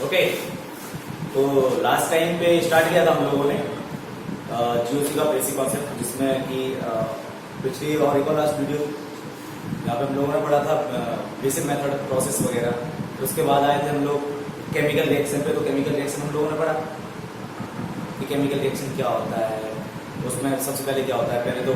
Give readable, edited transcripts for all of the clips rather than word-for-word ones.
Okay, तो last time पे start किया था हम लोगों ने जीओसी का बेसिक कॉन्सेप्ट, जिसमें कि पिछली और एक और लास्ट वीडियो यहाँ पे हम लोगों ने पढ़ा था बेसिक मेथड, प्रोसेस वगैरह। तो उसके बाद आए थे हम लोग केमिकल रिएक्शन पे। तो केमिकल रिएक्शन हम लोगों ने पढ़ा कि केमिकल रिएक्शन क्या होता है। उसमें सबसे पहले क्या होता है, पहले तो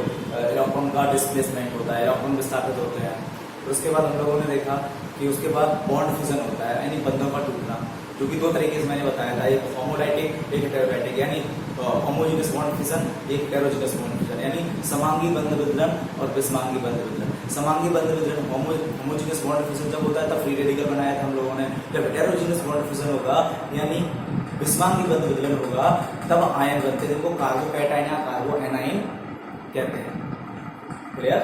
इलेक्ट्रॉन का डिस्प्लेसमेंट होता है, इलेक्ट्रॉन विस्थापित होते हैं। तो उसके बाद हम लोगों ने देखा कि उसके बाद बॉन्ड फ्यूजन होता है, यानी बंधों का टूटना, जो कि दो तरीके से मैंने बताया था, एक होमोलाइटिक, एक हेटेरोलाइटिक, यानी होमोजेनस बॉन्ड फ्यूजन, एक हेटेरोजेनस बॉन्ड फ्यूजन, यानी समांगी बंध विदलन और विषमांगी बंध विदलन। समांगी बंध विदलन होमोजेनस बॉन्ड फ्यूजन जब होता है तब फ्री रेडिकल बनाया था हम लोगों ने। जब हेटेरोजेनस बॉन्ड फ्यूजन होगा यानी विषमांगी बंध विदलन होगा तब आयन बनते हैं, जिनको कार्बोकैटायन या कार्बो एनाइन कहते हैं। क्लियर?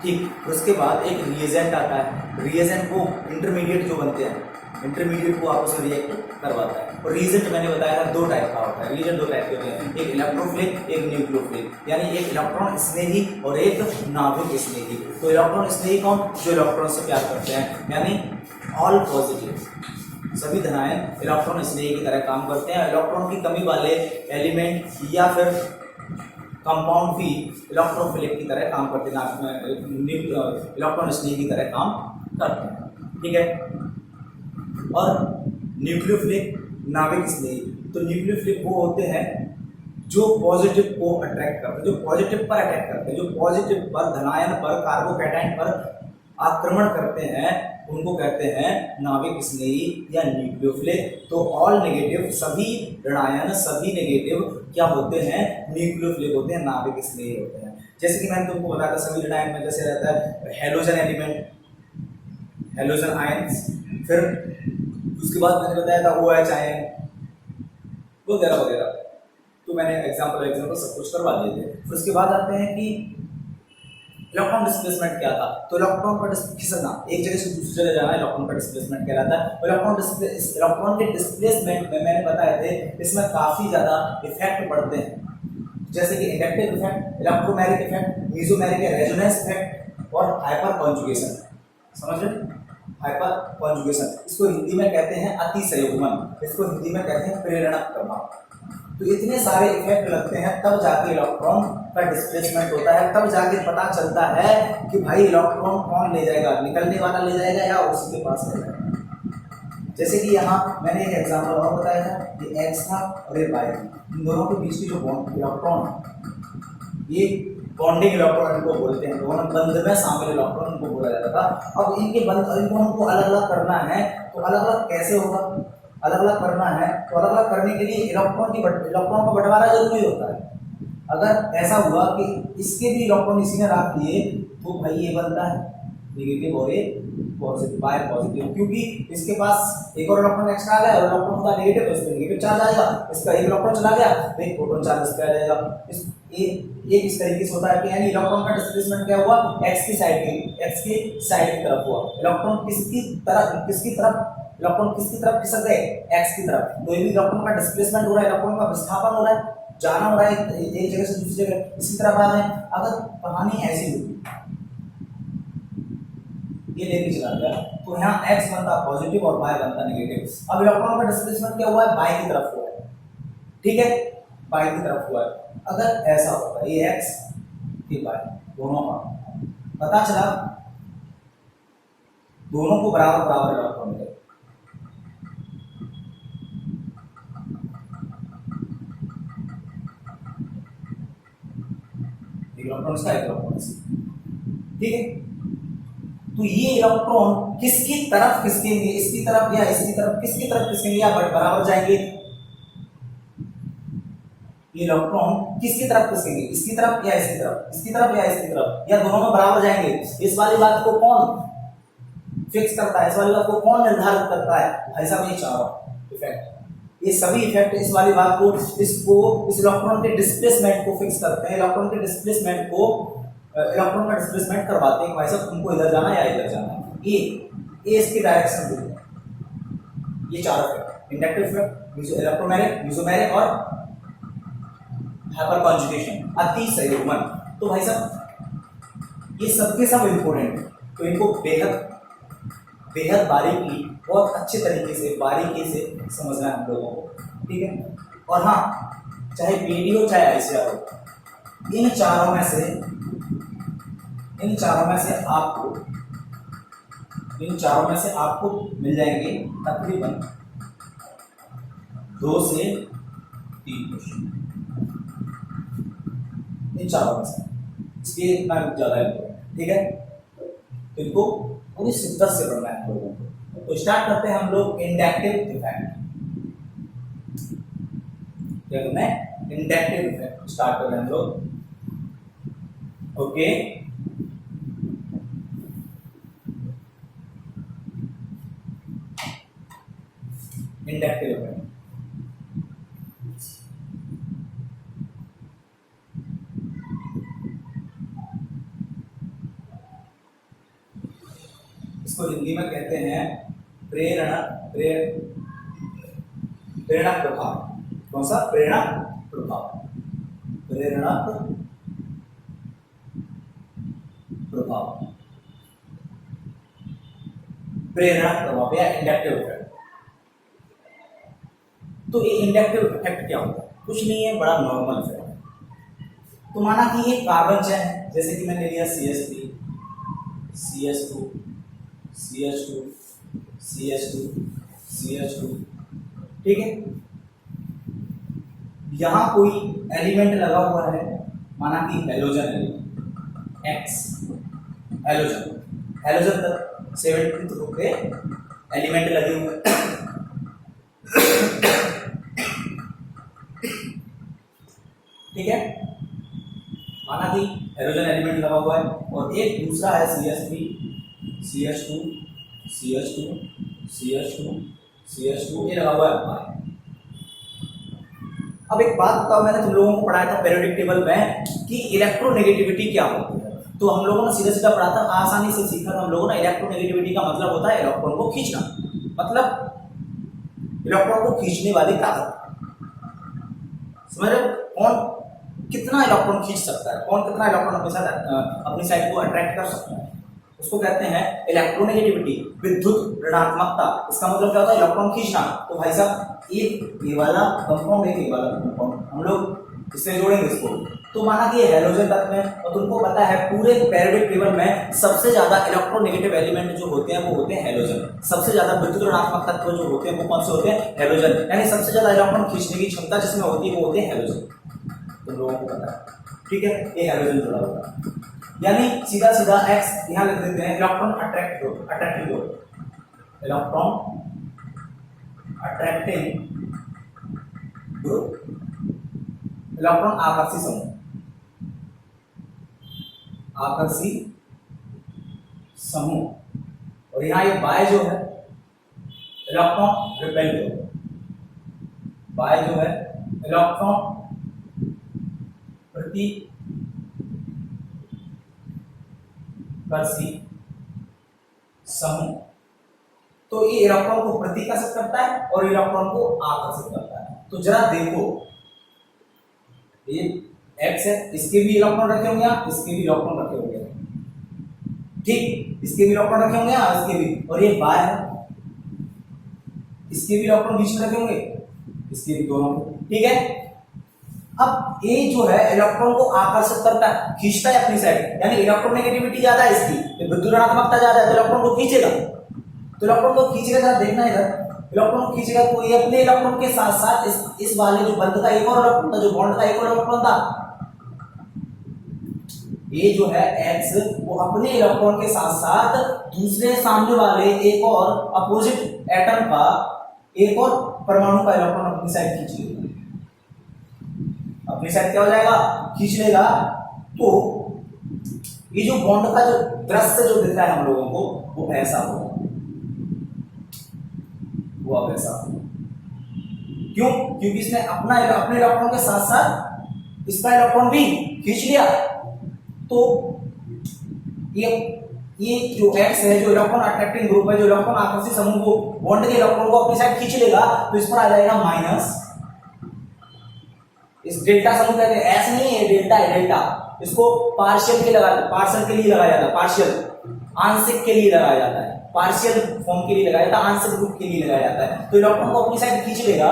ठीक। उसके बाद एक रिएजेंट आता है। रिएजेंट को इंटरमीडिएट जो बनते हैं, इंटरमीडिएट को आपस में रिएक्ट करवाता है। और रिएजेंट मैंने बताया था दो टाइप का होता है। रिएजेंट दो टाइप के होते हैं, एक इलेक्ट्रोफिलिक, एक न्यूक्लियोफिलिक, यानी एक इलेक्ट्रॉन स्नेही और एक नाभिक स्नेही। तो इलेक्ट्रॉन स्नेही कौन? जो इलेक्ट्रॉन से प्यार करते हैं, यानी ऑल पॉजिटिव, सभी धनायन इलेक्ट्रॉन स्नेही की तरह काम करते हैं। इलेक्ट्रॉन की कमी वाले एलिमेंट या फिर कंपाउंड भी इलेक्ट्रोफिलिक की तरह काम करते हैं, इलेक्ट्रॉन स्नेही की तरह काम करते हैं। ठीक है। और न्यूक्लियोफिलिक, नाभिक स्नेही। तो न्यूक्लियोफिलिक वो होते हैं जो पॉजिटिव को अट्रैक्ट करते हैं, जो पॉजिटिव पर अटैक करते हैं, जो पॉजिटिव पर, धनायन पर, कार्बोकैटायन पर आक्रमण करते हैं, उनको कहते हैं नाभिक स्नेही या न्यूक्लियोफिलिक। तो ऑल नेगेटिव, सभी ऋणायन, सभी नेगेटिव क्या होते हैं? न्यूक्लियोफिलिक होते हैं, नाभिक स्नेही होते हैं। जैसे कि मैंने तुमको बताया था सभी ऋणायन में जैसे रहता है हेलोजन एलिमेंट, हेलोजन आयंस, फिर उसके बाद मैंने बताया था OH आयन वगैरह वगैरह। तो मैंने एग्जाम्पल सब कुछ करवा दिए थे। फिर उसके बाद आते हैं कि इलेक्ट्रॉन डिस्प्लेसमेंट क्या था। तो इलेक्ट्रॉन का खिसकना, एक जगह से दूसरी जगह जाना, इलेक्ट्रॉन का डिस्प्लेसमेंट कहलाता है। इलेक्ट्रॉन के डिस्प्लेसमेंट में मैंने बताया थे इसमें काफी ज्यादा इफेक्ट पड़ते हैं, जैसे कि inductive effect, electromagnetic effect, mesomagnetic resonance effect और हाइपर कॉन्जुगेशन। समझ रहे? हाइपर कॉन्जुगेशन, इसको हिंदी में कहते हैं अतिसंयुग्मन, इसको हिंदी में कहते हैं प्रेरणक प्रभाव। तो इतने सारे इफेक्ट लगते हैं तब जाके इलेक्ट्रॉन का डिस्प्लेसमेंट होता है, तब जाके पता चलता है कि भाई इलेक्ट्रॉन कौन ले जाएगा, निकलने वाला ले जाएगा या उसी के पास रहेगा। जैसे कि यहाँ मैंने एक एग्जाम्पल और बताया था, ये X था और ये Y था। इन दोनों के बीच की जो बॉन्ड इलेक्ट्रॉन है, ये बॉन्डिंग इलेक्ट्रॉन इनको बोलते हैं, दोनों बंध में शामिल इलेक्ट्रॉन इनको बोला जाता था। अब इनके बंध, इनको हमको अलग अलग करना है, तो अलग अलग कैसे होगा? अलग अलग करना है तो अलग अलग करने के लिए इलेक्ट्रॉन का बंटवारा जरूरी होता है। अगर ऐसा हुआ कि इसके भी इलेक्ट्रॉन इसी ने रख दिए तो भाई ये बनता है नेगेटिव और ये पॉजिटिव, बाय पॉजिटिव, क्योंकि इसके पास एक और इलेक्ट्रॉन एक्स्ट्रा आ गया और इलेक्ट्रॉन का नेगेटिव, तो इसमें नेगेटिव चार्ज आएगा, इसका एक इलेक्ट्रॉन चला गया तो एक प्रोटॉन चार्ज इस पे आ जाएगा। ये इस तरीके से होता है कि यानी इलेक्ट्रॉन का डिस्प्लेसमेंट क्या हुआ? x की साइड की तरफ हुआ। इलेक्ट्रॉन किसकी तरफ खिसक गए? x की तरफ। तो ये भी इलेक्ट्रॉन का डिस्प्लेसमेंट हो रहा है, इलेक्ट्रॉन का विस्थापन हो रहा है, जाना हो रहा है एक जगह से दूसरी जगह, इसी तरफ आ रहे हैं। अगर कहानी ऐसी होती, ये लेके चला गया तो यहाँ x बनता पॉजिटिव और y बनता नेगेटिव। अब इलेक्ट्रॉन का डिस्प्लेसमेंट क्या हुआ है? बाय की तरफ हुआ है। ठीक है, बाय की तरफ हुआ है। अगर ऐसा होता, ये x ये y दोनों का पता चला, दोनों को बराबर बराबर इलेक्ट्रॉन मिले, इलेक्ट्रॉन इसका, इलेक्ट्रॉन इसका। ठीक है, तो ये इलेक्ट्रॉन किसकी तरफ खिसकेंगे? इसकी तरफ या इसकी तरफ? किसकी तरफ खिसकेंगे या बराबर जाएंगे? ये इलेक्ट्रॉन किसकी तरफ खिसकेंगे? इसकी तरफ या इसकी तरफ? इसकी तरफ या इसकी तरफ? या दोनों में बराबर जाएंगे? इस वाली बात को कौन फिक्स करता है? इस वाली बात को कौन निर्धारित करता है? भाई साहब ये चारों इफेक्ट, ये सभी इफेक्ट इस वाली बात को, इस इलेक्ट्रॉन के डिस्प्लेसमेंट को फिक्स करते हैं। इलेक्ट्रॉन के डिस्प्लेसमेंट को, इलेक्ट्रॉन का डिस्प्लेसमेंट करवाते हैं भाई साहब तुमको इधर जाना है या इधर जाना है। ये इसकी डायरेक्शन देते हैं। ये चार इफेक्ट, इंडक्टिव इफेक्ट, इलेक्ट्रोमैग्नेटिक, मेसोमैग्नेटिक और हाइपर कॉन्जुगेशन, अति संयुग्मन। तो भाई साहब ये सबके सब इंपॉर्टेंट है, तो इनको बेहद बारीकी बहुत अच्छे तरीके से बारीकी से समझना है हम लोगों को, ठीक है। और हाँ, चाहे पीडी हो चाहे आईसीआर हो, इन चारों में से आपको मिल जाएंगे तकरीबन 2 से 3 क्वेश्चन, इन चारों में से, इसलिए इतना ज्यादा है, ठीक है। तो इनको पूरी शिद्दत से पढ़ना है हम लोगों को। तो स्टार्ट करते हैं हम लोग इंडक्टिव इफेक्ट। क्या करना है? इंडक्टिव इफेक्ट स्टार्ट कर रहे हैं हम लोग, ओके। इंडक्टिव इफेक्ट, इसको हिंदी में कहते हैं प्रेरणा प्रभाव। कौन सा? प्रेरणा प्रभाव, प्रेरणक प्रभाव, प्रेरणा प्रभाव या इंडक्टिव इफेक्ट। तो ये इंडक्टिव इफेक्ट क्या होता है? कुछ नहीं है, बड़ा नॉर्मल इफेक्ट है। तो माना कि ये कार्बन चेन है, जैसे कि मैंने लिया CH3 CH2 CH2 CH2 CH2, ठीक है। यहां कोई एलिमेंट लगा हुआ है, माना कि हेलोजन एलिमेंट X, हेलोजन तक 70 ग्रुप के एलिमेंट लगे हुए हैं, ठीक है। माना कि हेलोजन एलिमेंट लगा हुआ है और एक दूसरा है CH3 CH2 CH2 CH2 CH2, ये लगा हुआ है। अब एक बात बताओ, मैंने तुम लोगों को पढ़ाया था पीरियोडिक टेबल में कि इलेक्ट्रोनेगेटिविटी क्या होती है। तो हम लोगों ने सीधा सीधा पढ़ा था, आसानी से सीखा था हम लोगों ने। इलेक्ट्रोनेगेटिविटी का मतलब होता है इलेक्ट्रॉन को खींचना, मतलब इलेक्ट्रॉन को खींचने वाली ताकत। समझ रहे हो? कौन कितना इलेक्ट्रॉन खींच सकता है, कौन कितना इलेक्ट्रॉन अपनी साइड को अट्रैक्ट कर सकता है, उसको कहते हैं इलेक्ट्रोनेगेटिविटी, विद्युत ऋणात्मकता। इसका मतलब क्या होता है? इलेक्ट्रॉन खींचना। तो भाई साहब, एक ये वाला कंपाउंड, एक ये वाला कंपाउंड, हम लोग इससे जोड़ेंगे इसको। तो माना कि ये हेलोजन तत्व है और तुमको पता है पूरे पीरियोडिक टेबल में सबसे ज्यादा इलेक्ट्रोनेगेटिव एलिमेंट जो होते हैं वो होते हैं हेलोजन। सबसे ज्यादा विद्युत ऋणात्मक तत्व जो होते हैं वो कौन से होते हैं? हेलोजन। यानी सबसे ज्यादा इलेक्ट्रॉन खींचने की क्षमता जिसमें होती है वो होते हैं हेलोजन। तुम लोगों को पता है, ठीक है। ये हेलोजन जुड़ा हुआ है, यानी सीधा सीधा X यहां लिख देते हैं, electron attractive group, electron attracting group, electron Aakarshi समूह, आकर्षी समूह। और यहां ये बाय जो है इलेक्ट्रॉन रिपेल ग्रुप, बाय जो है इलेक्ट्रॉन प्रति कर्षी समूह। तो ये इलेक्ट्रॉन को प्रतिकर्षित करता है और इलेक्ट्रॉन को आकर्षित करता है। तो जरा देखो, ये X है, इसके भी इलेक्ट्रॉन रखे होंगे, इसके भी इलेक्ट्रॉन रखे होंगे, ठीक, इसके भी इलेक्ट्रॉन रखे होंगे, इसके भी। और ये बाय है, इसके भी इलेक्ट्रॉन बीच में रखे होंगे, इसके भी, दोनों, ठीक है। अब ये जो है इलेक्ट्रॉन को आकर्षित करता है, खींचता है अपनी साइड, यानी इलेक्ट्रोनेगेटिविटी ज्यादा है इसकी, विद्युत ऋणात्मकता ज्यादा है, तो इलेक्ट्रॉन को खींचेगा। तो इलेक्ट्रॉन को खींचेगा, जरा देखना इधर, इलेक्ट्रॉन को खींचेगा तो ये अपने इलेक्ट्रॉन के साथ साथ इस वाले जो बंध का एक और इलेक्ट्रॉन था, जो बॉन्ड का एक और इलेक्ट्रॉन था, ये जो है X, वो अपने इलेक्ट्रॉन के साथ साथ दूसरे सामने वाले एक और अपोजिट एटम का एक और परमाणु का इलेक्ट्रॉन अपनी साइड खींच लेगा, अपनी साइड क्या हो जाएगा? खींच लेगा। तो ये जो बॉन्ड का जो दृश्य जो दिख रहा है हम लोगों को, वो ऐसा होगा, वो अब ऐसा होगा। क्यों? क्योंकि इसने अपने इलेक्ट्रॉन के साथ साथ इसका इलेक्ट्रॉन भी खींच लिया। तो ये जो X है, जो इलेक्ट्रॉन अट्रैक्टिंग ग्रुप है, जो इलेक्ट्रॉन आकर्षी समूह को बॉन्ड के इलेक्ट्रॉन को अपनी साइड खींच लेगा, तो इस पर आ जाएगा माइनस। इस डेल्टा समूह कहते हैं, S नहीं है, डेल्टा है, डेल्टा। इसको पार्शियल के लिए लगाया जाता है, पार्शियल, आंशिक के लिए लगाया जाता है। पार्शियल फॉर्म के लिए लगाया जाता है, आंशिक रूप के लिए लगाया जाता है। तो इलेक्ट्रॉन को अपनी साइड खींच लेगा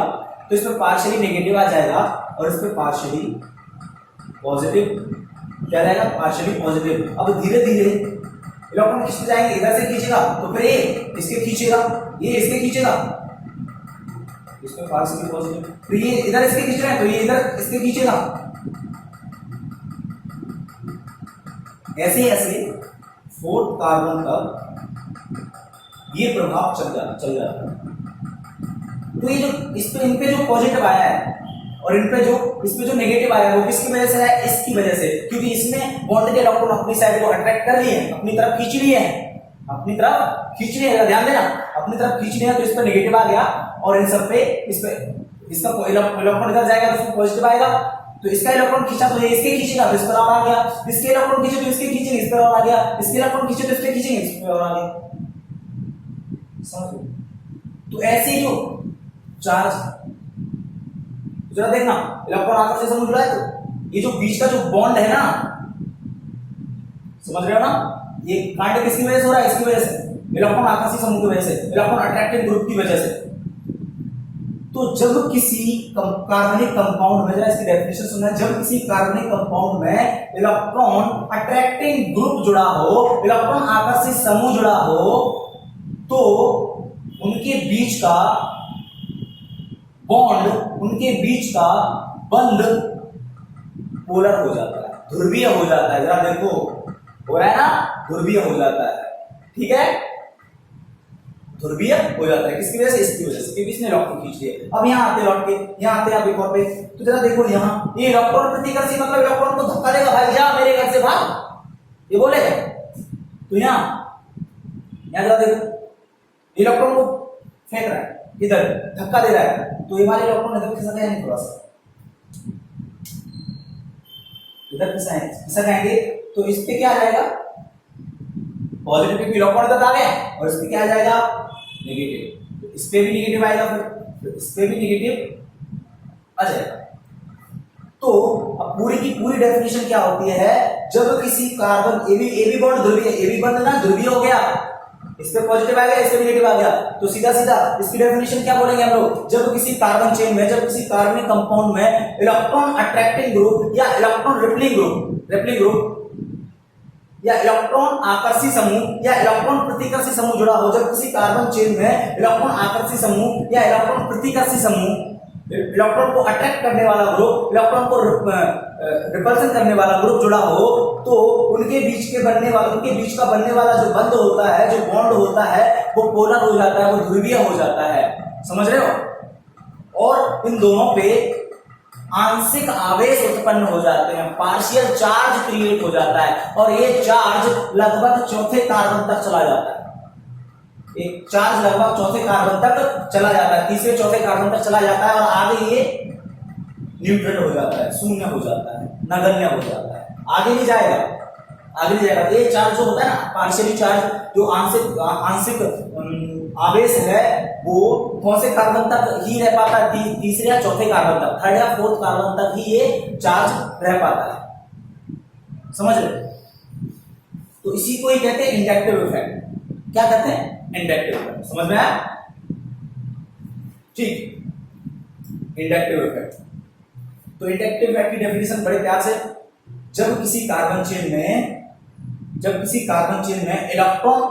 तो इसमें पार्शियली नेगेटिव आ जाएगा और इसमें पार्शियली पॉजिटिव क्या रहेगा, पार्शियली पॉजिटिव। अब धीरे धीरे इलेक्ट्रॉन खींचते जाएंगे, इधर से खींचेगा तो फिर ये इसके खींचेगा, ये इसके खींचेगा, इसमें पार्शियली पॉजिटिव, फिर ये इधर इसके खींच रहे हैं तो ये इधर इसके खींचेगा। ऐसे ऐसे फोर्थ कार्बन तक ये प्रभाव चल जाता है। तो ये जो इस पे इन पे जो पॉजिटिव आया है और इन पे जो इस पे जो नेगेटिव आया है वो किसकी वजह से है, इसकी वजह से, क्योंकि इसने बॉन्ड के इलेक्ट्रॉन अपनी साइड को अट्रैक्ट कर लिए, अपनी तरफ खींच लिए हैं, अपनी तरफ खींच लिए हैं, ध्यान देना, अपनी तरफ खींच लिए हैं तो इस पे नेगेटिव आ गया और इन सब पे इस पे इसका इलेक्ट्रॉन इधर जाएगा तो इसमें पॉजिटिव आएगा। तो इसका इलेक्ट्रॉन खींचा तो ये इसके खींचेगा तो इस पर आ गया, इसके इलेक्ट्रॉन खींचे तो इसके खींचेंगे इस पर आ गया, इसके इलेक्ट्रॉन खींचे तो इसके खींचेंगे इस पर आ गया। समझ? तो ऐसे जो चार्ज जरा देखना, इलेक्ट्रॉन आपस से समझ रहा है तो ये जो बीच का जो बॉन्ड है ना, समझ रहे हो ना, ये कांटे किसकी वजह से हो रहा है, इसकी वजह से, इलेक्ट्रॉन आकर्षी समूह की वजह से, इलेक्ट्रॉन अट्रैक्टिंग ग्रुप की वजह से। तो जब किसी कार्बनिक कंपाउंड में, जरा इसकी डेफिनेशन सुनना, जब किसी कार्बनिक कंपाउंड में इलेक्ट्रॉन अट्रैक्टिंग ग्रुप जुड़ा हो, इलेक्ट्रॉन आकर्षी समूह जुड़ा हो, तो उनके बीच का बॉन्ड, उनके बीच का बंध पोलर हो जाता है, ध्रुवीय हो जाता है। जरा देखो, हो रहा है ना, ध्रुवीय हो जाता है, ठीक है, ध्रुवीय हो जाता है। किसकी वजह से, इसकी वजह से, क्योंकि इसने इलेक्ट्रॉन खींच लिए। अब यहाँ आते लौट के, यहाँ आते हैं एक और पे, तो जरा देखो यहाँ ये इलेक्ट्रॉन प्रतिकर्षी मतलब इलेक्ट्रॉन को धक्का देगा, भाई जा मेरे घर से भाग, ये बोलेगा। तो यहाँ जरा देखो, इलेक्ट्रॉन को फेंक रहा है, इधर धक्का दे रहा है, तो ये वाले इलेक्ट्रॉन इधर खिसक जाएंगे, थोड़ा सा इधर खिसकाएंगे तो इस पे क्या आ जाएगा, पॉजिटिव, क्योंकि इलेक्ट्रॉन इधर आ गया, और इस पे क्या आ जाएगा, नेगेटिव। तो इस पे भी नेगेटिव आएगा, फिर इस पे भी नेगेटिव आ जाएगा। तो अब पूरी की पूरी डेफिनेशन क्या होती है, जब किसी कार्बन एबी बॉन्ड ध्रुवीय, एबी बॉन्ड ना ध्रुवीय हो गया, इस पे पॉजिटिव आ गया, इस पे नेगेटिव आ गया, तो सीधा सीधा इसकी डेफिनेशन क्या बोलेंगे हम लोग, जब किसी कार्बन चेन में, जब किसी कार्बनिक कंपाउंड में इलेक्ट्रॉन अट्रैक्टिंग ग्रुप या इलेक्ट्रॉन रिपेलिंग ग्रुप या इलेक्ट्रॉन आकर्षी समूह या इलेक्ट्रॉन प्रतिकर्षी समूह जुड़ा हो, जब किसी कार्बन चेन में इलेक्ट्रॉन आकर्षी समूह या इलेक्ट्रॉन प्रतिकर्षी समूह, इलेक्ट्रॉन को अट्रैक्ट करने वाला ग्रुप, इलेक्ट्रॉन को रिपल्सन करने वाला ग्रुप जुड़ा हो, तो उनके बीच का बनने वाला जो बंध होता है, जो बॉन्ड होता है, वो पोलर हो जाता है, वो ध्रुवीय हो जाता है। समझ रहे हो? और इन दोनों पे आंशिक आवेश उत्पन्न हो जाते हैं, पार्शियल चार्ज क्रिएट हो जाता है, और ये चार्ज लगभग चौथे कार्बन तक चला जाता है। एक चार्ज लगभग चौथे कार्बन तक चला जाता है, तीसरे चौथे कार्बन तक चला जाता है, और आगे ये न्यूट्रल हो जाता है, शून्य हो जाता है, नगण्य हो जाता है, आगे नहीं जाएगा, आगे नहीं जाएगा। ये चार्ज जो होता है ना, पार्शियली चार्ज, जो आंशिक आवेश है, वो कौन से कार्बन तक ही रह पाता है, तीसरे या चौथे कार्बन तक, थर्ड या फोर्थ कार्बन तक ही ये चार्ज रह पाता है। समझ रहे? तो इसी को ही कहते हैं इंडक्टिव इफेक्ट। क्या कहते हैं? Inductive effect. समझ में आया? ठीक, इंडक्टिव इफेक्ट। तो इंडक्टिव इफेक्ट की डेफिनेशन बड़े प्यार से, जब किसी कार्बन चेन में इलेक्ट्रॉन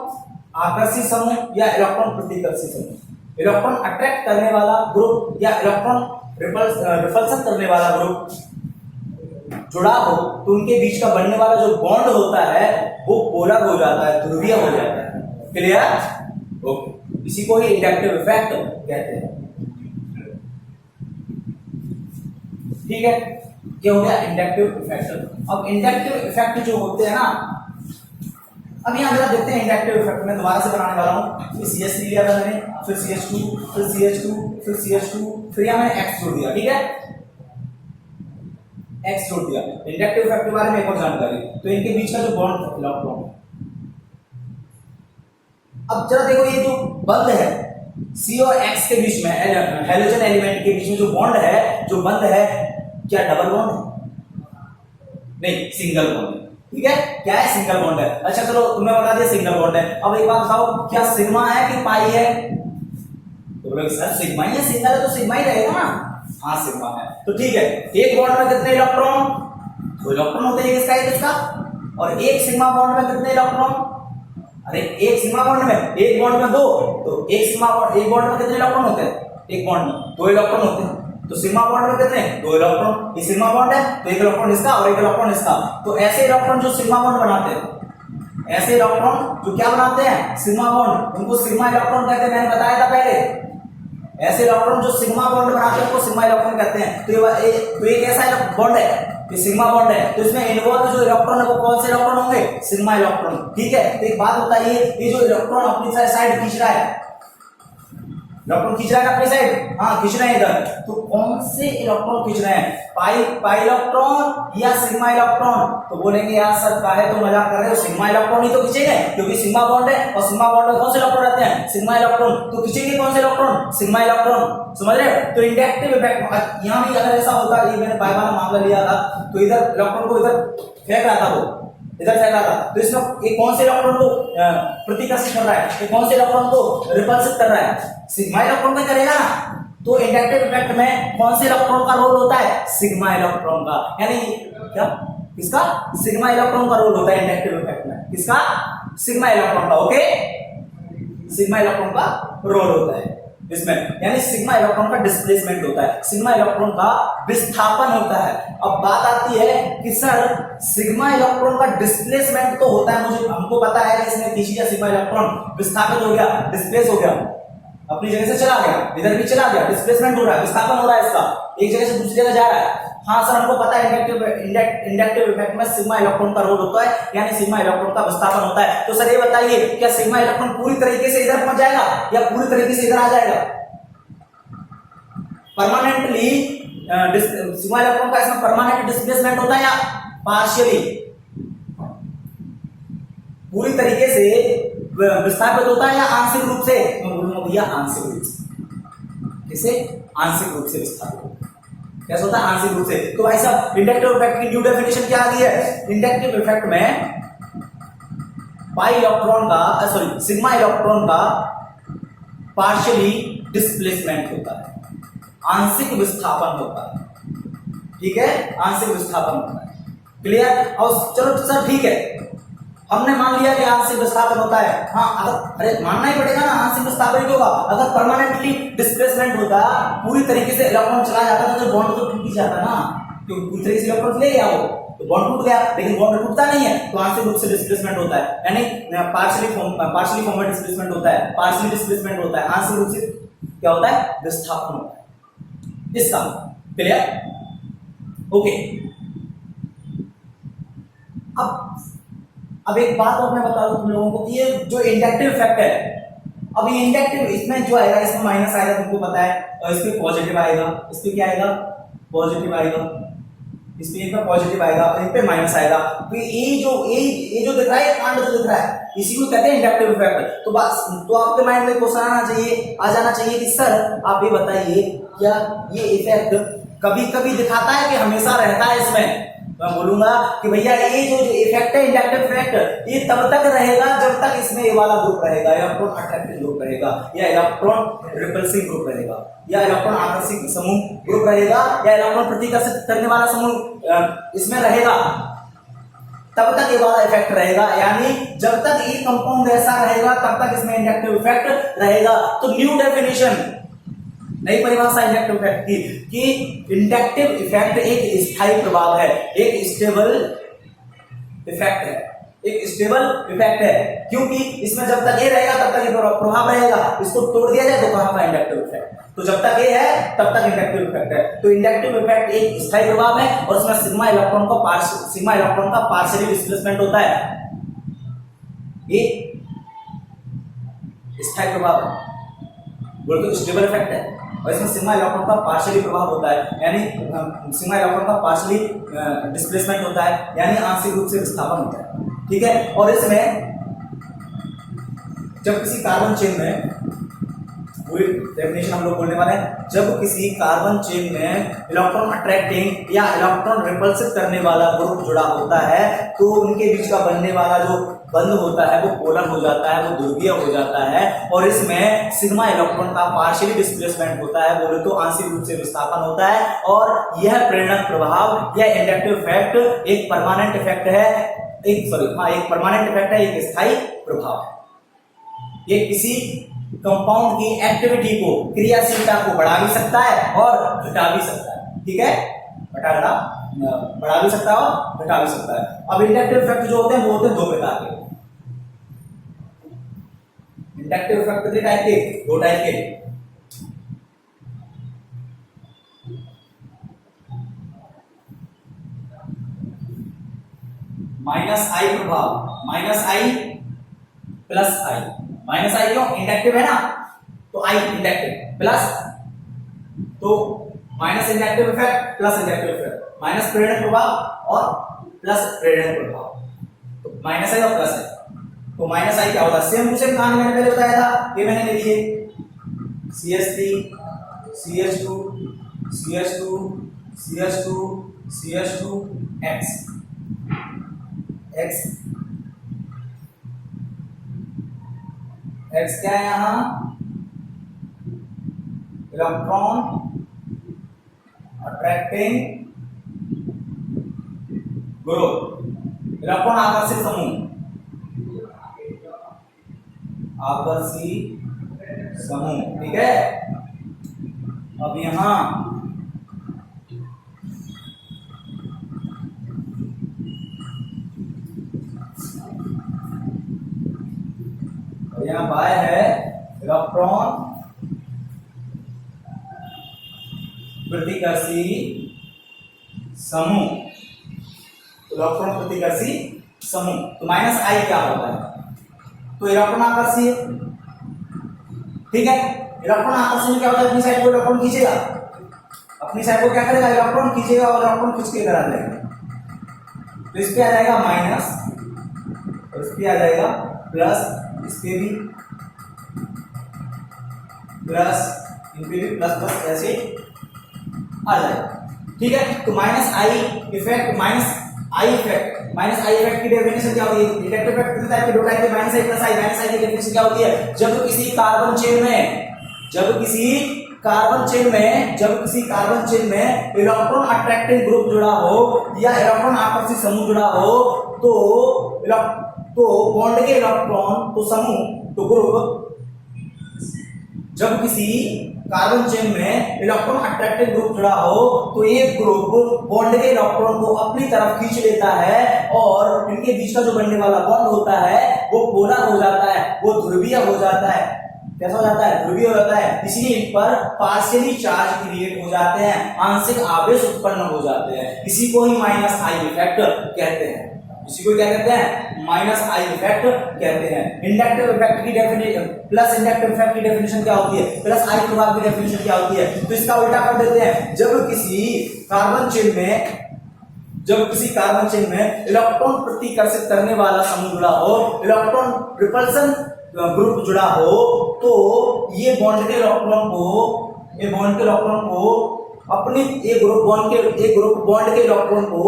आकर्षी समूह या इलेक्ट्रॉन प्रतिकर्षी समूह, इलेक्ट्रॉन अट्रैक्ट करने वाला ग्रुप या इलेक्ट्रॉन रिपल्सन करने वाला ग्रुप जुड़ा हो, तो उनके बीच का बनने वाला जो बॉन्ड होता है वो पोलर हो जाता है, ध्रुवीय हो जाता है। क्लियर? ओके, इसी को ही इंडक्टिव इफेक्ट कहते हैं। ठीक है, क्या हो गया? Inductive effect. अब इंडक्टिव इफेक्ट जो होते हैं ना, अब यहां जरा देखते हैं इंडक्टिव इफेक्ट। मैं दोबारा से बनाने वाला हूं। फिर CH3 लिया था मैंने, फिर CH2, फिर CH2, फिर CH2, फिर यहां मैंने X जोड़ दिया। ठीक है, X जोड़ दिया। इंडक्टिव इफेक्ट के बारे में एक और जानकारी, तो इनके बीच का जो बॉन्ड था इलेक्ट्रॉन, अब जरा देखो ये जो बंध है C और X के बीच में, हैलोजन एलिमेंट के बीच में जो बॉन्ड है, जो बंध है, क्या डबल बॉन्ड है? नहीं, सिंगल बॉन्ड है। ठीक है, क्या है, सिंगल बॉन्ड है। अच्छा चलो तुमने बता दिया सिंगल बॉन्ड है। अब एक बात बताओ, क्या सिग्मा है कि पाई है? तो बोले सर सिग्मा ही है, सिंगल है तो सिग्मा ही रहेगा ना। हाँ सिग्मा है। तो ठीक है, एक बॉन्ड में कितने इलेक्ट्रॉन? 2 इलेक्ट्रॉन होते हैं इसका एक इसका। और एक सिग्मा बॉन्ड में कितने इलेक्ट्रॉन? अरे एक सिग्मा बॉन्ड में, एक बॉन्ड में 2, तो एक सिग्मा बॉन्ड, एक बॉन्ड में कितने इलेक्ट्रॉन होते हैं? एक बॉन्ड में 2 इलेक्ट्रॉन होते हैं। तो सिग्मा बॉन्ड में कितने? 2 इलेक्ट्रॉन। ये सिग्मा बॉन्ड है तो एक इलेक्ट्रॉन इसका और एक इलेक्ट्रॉन इसका। तो ऐसे इलेक्ट्रॉन जो सिग्मा बॉन्ड बनाते हैं, ऐसे इलेक्ट्रॉन जो क्या बनाते हैं, सिग्मा बॉन्ड, उनको सिग्मा इलेक्ट्रॉन कहते हैं। मैंने बताया था पहले, ऐसे इलेक्ट्रॉन जो सिग्मा बॉन्ड बनाते हैं उनको सिग्मा इलेक्ट्रॉन कहते हैं। तो ये कैसा बॉन्ड है? ये सिग्मा बॉन्ड है। तो इसमें इन्वॉल्व जो इलेक्ट्रॉन है वो कौन से इलेक्ट्रॉन होंगे? Sigma electron. ठीक है, तो एक बात बताइए, ये जो इलेक्ट्रॉन अपनी साइड खींच रहा है, इलेक्ट्रॉन खींच रहा है अपनी साइड, हाँ खींच रहे हैं इधर, तो कौन से इलेक्ट्रॉन खींच रहे हैं? पाई इलेक्ट्रॉन या सिग्मा इलेक्ट्रॉन? तो बोलेंगे यार सर काहे तो मजाक कर रहे हो, सिग्मा इलेक्ट्रॉन ही तो खींचेंगे, क्योंकि सिग्मा बॉन्ड है और सिग्मा बॉन्ड में कौन से इलेक्ट्रॉन रहते हैं? Sigma electron. तो खींचेंगे कौन से इलेक्ट्रॉन? Sigma electron. समझ रहे हो? तो इंडक्टिव इफेक्ट यहाँ भी अगर ऐसा होता, ये मैंने बाय वाला मामला लिया था, तो इधर इलेक्ट्रॉन को इधर फेंक रहा था, वो इधर फेंक रहा था, तो इसमें ये कौन से इलेक्ट्रॉन को प्रतिकर्षित कर रहा है, ये कौन से इलेक्ट्रॉन को रिपल्सिव कर रहा है? सिग्मा इलेक्ट्रॉन का करेगा ना। तो इंडक्टिव इफेक्ट में कौन से इलेक्ट्रॉन का रोल होता है? सिग्मा इलेक्ट्रॉन का। यानी क्या, किसका? सिग्मा इलेक्ट्रॉन का रोल होता है इंडक्टिव इफेक्ट में। किसका? सिग्मा इलेक्ट्रॉन का। ओके, सिग्मा इलेक्ट्रॉन का रोल होता है इसमें, यानी सिग्मा इलेक्ट्रॉन का डिस्प्लेसमेंट होता है, सिग्मा इलेक्ट्रॉन का विस्थापन होता है। अब बात आती है कि सर सिग्मा इलेक्ट्रॉन का डिस्प्लेसमेंट तो होता है, मुझे हमको पता है कि इसने खींच लिया सिग्मा इलेक्ट्रॉन, विस्थापित हो गया, डिस्प्लेस हो गया, अपनी जगह से चला गया, इधर भी चला गया, डिस्प्लेसमेंट हो रहा है, विस्थापन हो रहा है इसका, एक जगह से दूसरी जगह जा रहा है। हाँ सर हमको पता है इंडक्टिव इफेक्ट में सिग्मा इलेक्ट्रॉन का रोल होता है, यानी सिग्मा इलेक्ट्रॉन का विस्थापन होता है। तो सर ये बताइए, क्या सिग्मा इलेक्ट्रॉन पूरी तरीके से इधर पहुंच जाएगा या पूरी तरीके से इधर आ जाएगा? परमानेंटली सिग्मा इलेक्ट्रॉन का इसमें परमानेंट डिस्प्लेसमेंट होता है या पार्शियली? पूरी तरीके से विस्थापित होता है या आंशिक रूप से? मैं बोलूंगा भैया आंशिक रूप से। किसे? आंशिक रूप से विस्थापित होता है। कैसा होता है? आंशिक रूप से। तो भाई साहब इंडक्टिव इफेक्ट की न्यू डेफिनेशन क्या आ गई है? इंडक्टिव इफेक्ट में पाई इलेक्ट्रॉन का, सॉरी सिग्मा इलेक्ट्रॉन का पार्शियली डिस्प्लेसमेंट होता है, आंशिक विस्थापन होता है। ठीक है, आंशिक विस्थापन होता है। क्लियर? और चलो सर ठीक है, हमने मान लिया कि आंशिक विस्थापन होता है। हाँ अगर, अरे मानना ही पड़ेगा ना, आंशिक विस्थापन क्यों होगा? अगर परमानेंटली डिस्प्लेसमेंट होता, पूरी तरीके से इलेक्ट्रॉन चला जाता तो बॉन्ड तो टूट ही जाता ना, क्योंकि पूरी तरीके से इलेक्ट्रॉन ले गया वो, तो बॉन्ड टूट गया, लेकिन बॉन्ड टूटता नहीं है, तो आंशिक रूप से डिस्प्लेसमेंट होता है, यानी पार्शियली फॉर्म में डिस्प्लेसमेंट होता है, पार्शियली डिस्प्लेसमेंट होता है, आंशिक रूप से क्या होता है? विस्थापन होता है इसका। क्लियर? ओके, अब एक बात और मैं बता दूं तुम लोगों को कि ये जो इंडक्टिव इफेक्ट है, अब ये इंडक्टिव, इसमें जो आएगा, इसमें माइनस आएगा तुमको पता है, और इस पे पॉजिटिव आएगा, इस पे क्या आएगा? पॉजिटिव आएगा, इस पे पॉजिटिव आएगा और इन पे माइनस आएगा। तो ये जो दिख रहा है, कांड जो दिख रहा है, इसी को कहते हैं इंडक्टिव इफेक्ट। तो बस, तो आपके माइंड में क्वेश्चन आ जाना चाहिए कि सर आप ये बताइए, क्या ये इफेक्ट कभी कभी दिखाता है कि हमेशा रहता है इसमें? मैं बोलूंगा कि भैया ये जो इफेक्ट है इंडक्टिव इफेक्ट, ये तब तक रहेगा जब तक इसमें ये वाला ग्रुप रहेगा, इलेक्ट्रॉन अट्रैक्टिव ग्रुप रहेगा, या इलेक्ट्रॉन रिपल्सिव ग्रुप रहेगा, या इलेक्ट्रॉन आकर्षक समूह ग्रुप रहेगा, या इलेक्ट्रॉन प्रतिकर्षित करने वाला समूह इसमें रहेगा, तब तक ये वाला इफेक्ट रहेगा। यानी जब तक ये कंपाउंड ऐसा रहेगा तब तक इसमें इंडक्टिव इफेक्ट रहेगा। तो न्यू डेफिनेशन, नई परिभाषा इंडक्टिव इफेक्ट की, कि इंडक्टिव इफेक्ट एक स्थायी प्रभाव है, एक स्टेबल इफेक्ट है, एक स्टेबल इफेक्ट है, क्योंकि इसमें जब तक ये रहेगा तब तक ये प्रभाव रहेगा, इसको तोड़ दिया जाए तो कहां का इंडक्टिव इफेक्ट? तो जब तक ये है तब तक इंडक्टिव इफेक्ट है। तो इंडक्टिव इफेक्ट एक स्थायी प्रभाव है और उसमें सिग्मा इलेक्ट्रॉन का पार्शियली डिस्प्लेसमेंट होता है, ये स्थायी प्रभाव है, बोल तो स्टेबल इफेक्ट है, और इसमें सिग्मा इलेक्ट्रॉन का पार्शियली प्रभाव होता है, यानी सिग्मा इलेक्ट्रॉन का पार्शियली डिस्प्लेसमेंट होता है, यानी आंशिक रूप से विस्थापन होता है। ठीक है, और इसमें जब किसी कार्बन चेन में पूरी डेफिनेशन हम लोग बोलने वाले हैं। जब किसी कार्बन चेन में इलेक्ट्रॉन अट्रैक्टिंग या इलेक्ट्रॉन रिपल्सिव करने वाला ग्रुप जुड़ा होता है तो उनके बीच का बनने वाला जो बंध होता है वो पोलर हो जाता है, वो ध्रुवीय हो जाता है और इसमें सिग्मा इलेक्ट्रॉन का पार्शियली डिस्प्लेसमेंट होता है, बोले तो आंशिक रूप से विस्थापन होता है। और यह प्रेरक प्रभाव या इंडक्टिव इफेक्ट एक परमानेंट इफेक्ट है, एक परमानेंट इफेक्ट है, एक स्थायी प्रभाव है। ये किसी कंपाउंड की एक्टिविटी को, क्रियाशीलता को बढ़ा भी सकता है और घटा भी सकता है। ठीक है, बढ़ा भी सकता है और घटा भी सकता है। अब इंडक्टिव इफेक्ट जो होते हैं वो होते हैं दो प्रकार के। इंडक्टिव इफेक्ट कितने टाइप के? दो टाइप के। माइनस आई प्रभाव, माइनस आई प्लस आई। माइनस आई क्यों? इंडक्टिव है ना, तो आई इंडक्टिव प्लस, तो minus inductive effect plus inductive effect, minus प्रेरक प्रभाव और प्लस प्रेरक प्रभाव, तो माइनस आई और प्लस है। तो माइनस आई क्या होता है? सेम टू सेम कहानी मैंने पहले बताया था, ये मैंने ले लिए CH3 CH2 CH2 CH2 CH2 X X X क्या है यहां? इलेक्ट्रॉन अट्रैक्टिंग ग्रुप, इलेक्ट्रॉन आकर्षित समूह, आकर्षी समूह। ठीक है, अब यहां बाय है इलेक्ट्रॉन प्रतिकर्षी समूह, इलेक्ट्रॉन प्रतिकर्षी समूह। तो माइनस आई क्या होता है? तो इलेक्ट्रॉन आकर्षी है। ठीक है, इलेक्ट्रॉन आकर्षण क्या होता है? अपनी साइड को इलेक्ट्रॉन खींचेगा, अपनी साइड को क्या करेगा? इलेक्ट्रॉन खींचेगा और इलेक्ट्रॉन खींच के करा देगा। तो इस पे आ जाएगा माइनस और इस पे आ जाएगा प्लस, इस पे भी प्लस, इन पे भी प्लस प्लस, ऐसे आ जाएगा। ठीक है, तो minus I effect, minus I effect की डेफिनेशन क्या होती है? इंडक्टिव इफेक्ट कितने टाइप के? दो टाइप के, माइनस आई प्लस आई। माइनस आई की डेफिनेशन क्या होती है? जब किसी कार्बन चेन में इलेक्ट्रॉन अट्रैक्टिंग ग्रुप जुड़ा हो या इलेक्ट्रॉन आकर्षित समूह जुड़ा हो तो बॉन्ड के इलेक्ट्रॉन, तो समूह, तो ग्रुप, जब किसी कार्बन चेन में इलेक्ट्रॉन अट्रैक्टिव ग्रुप जुड़ा हो तो एक ग्रुप बॉन्ड के इलेक्ट्रॉन को अपनी तरफ खींच लेता है और इनके बीच का जो बनने वाला बॉन्ड होता है वो पोलर हो जाता है, वो ध्रुवीय हो जाता है। कैसा हो जाता है? ध्रुवीय हो जाता है। इसलिए इन पर पार्शियली चार्ज क्रिएट हो जाते हैं, आंशिक आवेश उत्पन्न हो जाते हैं। इसी को ही माइनस आई इफेक्ट कहते हैं। इसी को क्या कहते हैं? माइनस आई इफेक्ट कहते हैं। इंडक्टिव इफेक्ट की डेफिनेशन, प्लस इंडक्टिव इफेक्ट की डेफिनेशन क्या होती है? प्लस आई प्रभाव की डेफिनेशन क्या होती है? तो इसका उल्टा कर देते हैं। जब किसी कार्बन चेन में इलेक्ट्रॉन प्रतिकर्षित करने वाला समूह जुड़ा हो, इलेक्ट्रॉन रिपल्सन ग्रुप जुड़ा हो, तो ये बॉन्ड के इलेक्ट्रॉन को अपने एक ग्रुप बॉन्ड के इलेक्ट्रॉन को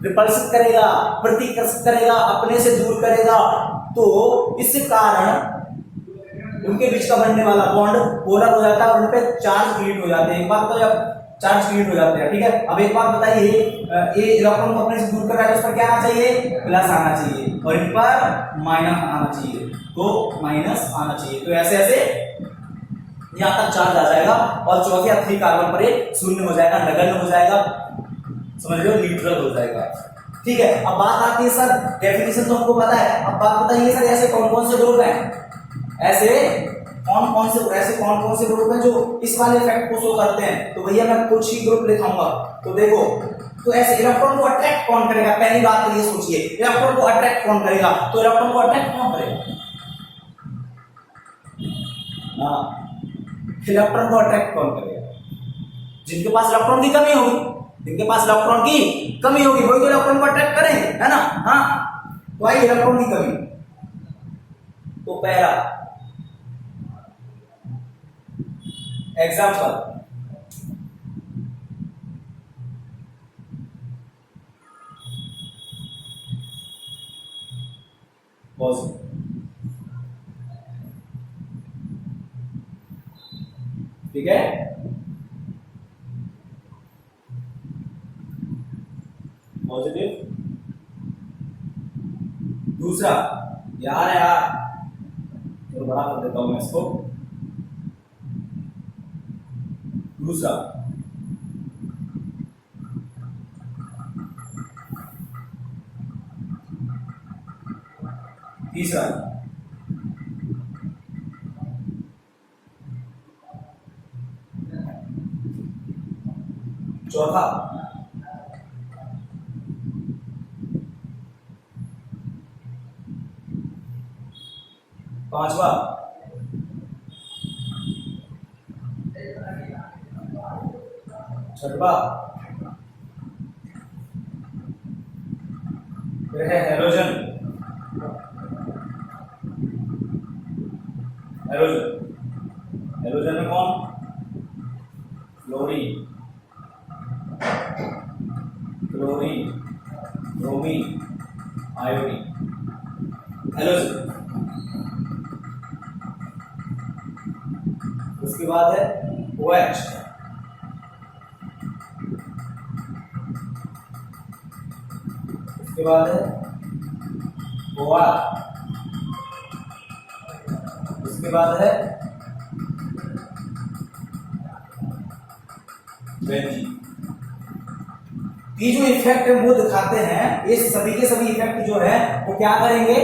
रिपल्सित करेगा, प्रतिकर्षित करेगा, अपने से दूर करेगा। तो इस कारण उनके बीच का बनने वाला बॉन्ड पोलर हो जाता है और उन पे चार्ज क्रिएट हो जाते हैं। एक बात तो जब चार्ज क्रिएट हो जाते हैं, ठीक है। अब एक बात बताइए, ये इलेक्ट्रॉन को अपने से दूर कर रहा है, उस पर क्या आना चाहिए? प्लस आना चाहिए और इन पर माइनस आना चाहिए, तो माइनस आना चाहिए। तो ऐसे ऐसे यहाँ तक चार्ज आ जाएगा और चौथे या 3 कार्बन पर ये शून्य हो जाएगा, नगण्य हो जाएगा, समझ लो, न्यूट्रल हो जाएगा। ठीक है, अब बात आती है सर डेफिनेशन तो हमको पता है, अब बात बताइए सर ऐसे कौन कौन से ग्रुप हैं, ऐसे कौन कौन से ग्रुप हैं जो इस वाले इफेक्ट को शो करते हैं। तो भैया मैं कुछ ही ग्रुप लिखाऊंगा, तो देखो, तो ऐसे इलेक्ट्रॉन को अट्रैक्ट कौन करेगा? पहली बात तो ये सोचिए, इलेक्ट्रॉन को अट्रैक्ट कौन करेगा? तो इलेक्ट्रॉन को अट्रैक्ट कौन करेगा? इलेक्ट्रॉन को अट्रैक्ट कौन करेगा? जिनके पास इलेक्ट्रॉन की कमी होगी, वही तो इलेक्ट्रॉन को अट्रैक्ट करेंगे, है ना। हाँ, तो आई इलेक्ट्रॉन की कमी, तो पहला एग्जाम्पल, पॉजिटिव, ठीक है। पॉजिटिव। दूसरा, यार तो बड़ा कर देता हूं मैं इसको। दूसरा, तीसरा, चौथा, पांचवा, छठवा, फिर है हेलोजन। हेलोजन, हेलोजन में कौन? Fluorine, chlorine, bromine, iodine, halogen. उसके बाद है OH, उसके बाद है OR, उसके बाद है बेंजीन। ये जो इफेक्ट वो दिखाते हैं, ये सभी के सभी इफेक्ट जो है वो क्या करेंगे,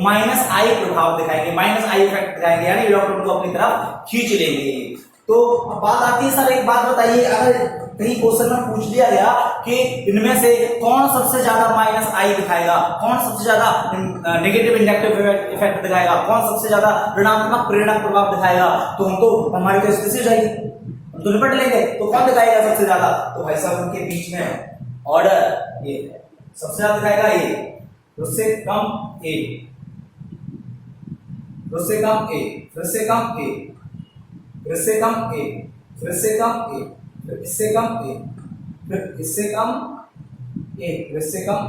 माइनस आई प्रभाव दिखाएंगे, माइनस आई इफेक्ट दिखाएंगे, यानी इलेक्ट्रॉन को अपनी तरफ खींच लेंगे। तो अब बात आती है, सर एक बात बताइए, अगर कहीं क्वेश्चन में पूछ लिया गया कि इनमें से कौन सबसे ज्यादा माइनस आई दिखाएगा, कौन सबसे ज्यादा नेगेटिव इंडक्टिव इफेक्ट दिखाएगा, कौन सबसे ज्यादा ऋणात्मक प्रेरक प्रभाव दिखाएगा, तो हम तो हमारी तो स्थिति हो जाएगी, हम तो निपट लेंगे। तो कौन दिखाएगा सबसे ज्यादा? तो भाई साहब उनके बीच में ऑर्डर ये है, सबसे ज्यादा दिखाएगा ये, उससे कम ए, उससे कम ए, फिर से कम ए, फिर से कम ए, फिर से कम ए, फिर इससे कम ए, फिर इससे कम ए, फिर इससे कम,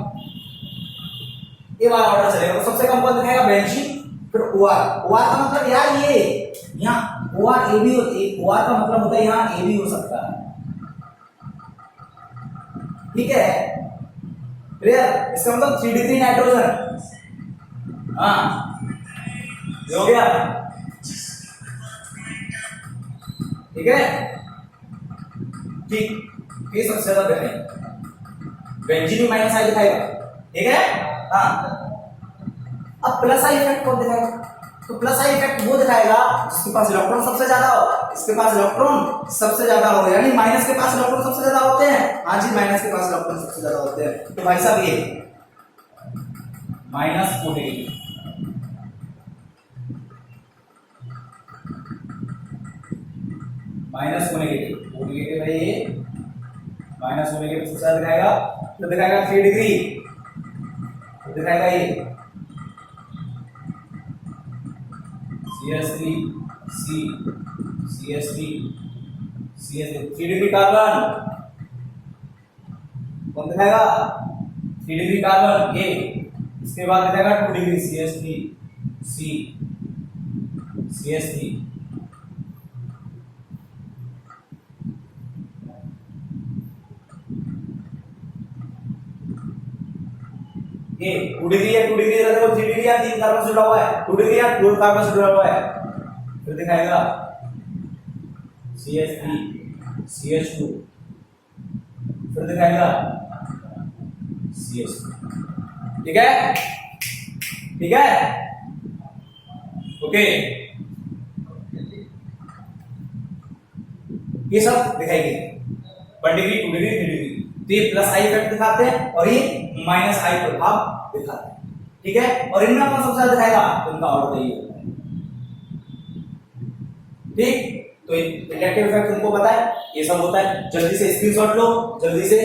ये वाला ऑर्डर चलेगा। तो सबसे कम कौन दिखाएगा? बेंजीन, फिर OR। OR का मतलब यार ये यहाँ OR ए भी OR का मतलब होता है यहाँ ए भी हो सकता है, ठीक है, क्लियर। इसका मतलब 3 डिग्री नाइट्रोजन, हाँ ये हो गया, ठीक है, ठीक। ये सबसे ज्यादा दिखाएगा, बेंजीन में माइनस आई दिखाएगा, ठीक है, हाँ। अब प्लस आई इफेक्ट कौन दिखाएगा? तो प्लस आई इफेक्ट वो दिखाएगा जिसके पास इलेक्ट्रॉन सबसे ज्यादा हो, इसके पास इलेक्ट्रॉन सबसे ज्यादा हो, यानी माइनस के पास इलेक्ट्रॉन सबसे ज्यादा होते हैं, हाँ जी, माइनस के पास इलेक्ट्रॉन सबसे ज्यादा होते हैं। तो भाई साहब ये माइनस 4 डिग्री, माइनस होने के लिए है ये, माइनस होने के लिए सबसे ज्यादा दिखाएगा, तो दिखाएगा 3 डिग्री, तो दिखाएगा ये CH3, C, CH3, CH3, 3 degree carbon कौन दिखाएगा? 3 डिग्री कार्बन ये, इसके बाद दिखाएगा 2 डिग्री CH3, C, CH3, ये 2 डिग्री है, 2 डिग्री देखो 3 डिग्री या 3 कार्बन से जुड़ा हुआ है, 2 डिग्री या 2 कार्बन से जुड़ा हुआ है, फिर दिखाएगा CH3, CH2, फिर दिखाएगा CH2, ठीक है, ठीक है, ओके। ये सब दिखाएगी 1 डिग्री, 2 डिग्री, 3 डिग्री, तो ये प्लस आई इफेक्ट दिखाते हैं और ये माइनस आई प्रभाव दिखाते हैं, ठीक है। और इनमें कौन सबसे ज्यादा दिखाएगा? तो इनका ऑर्डर यही होता है, ठीक। तो इंडक्टिव इफेक्ट तुमको पता है, ये सब होता है, जल्दी से स्क्रीनशॉट लो, जल्दी से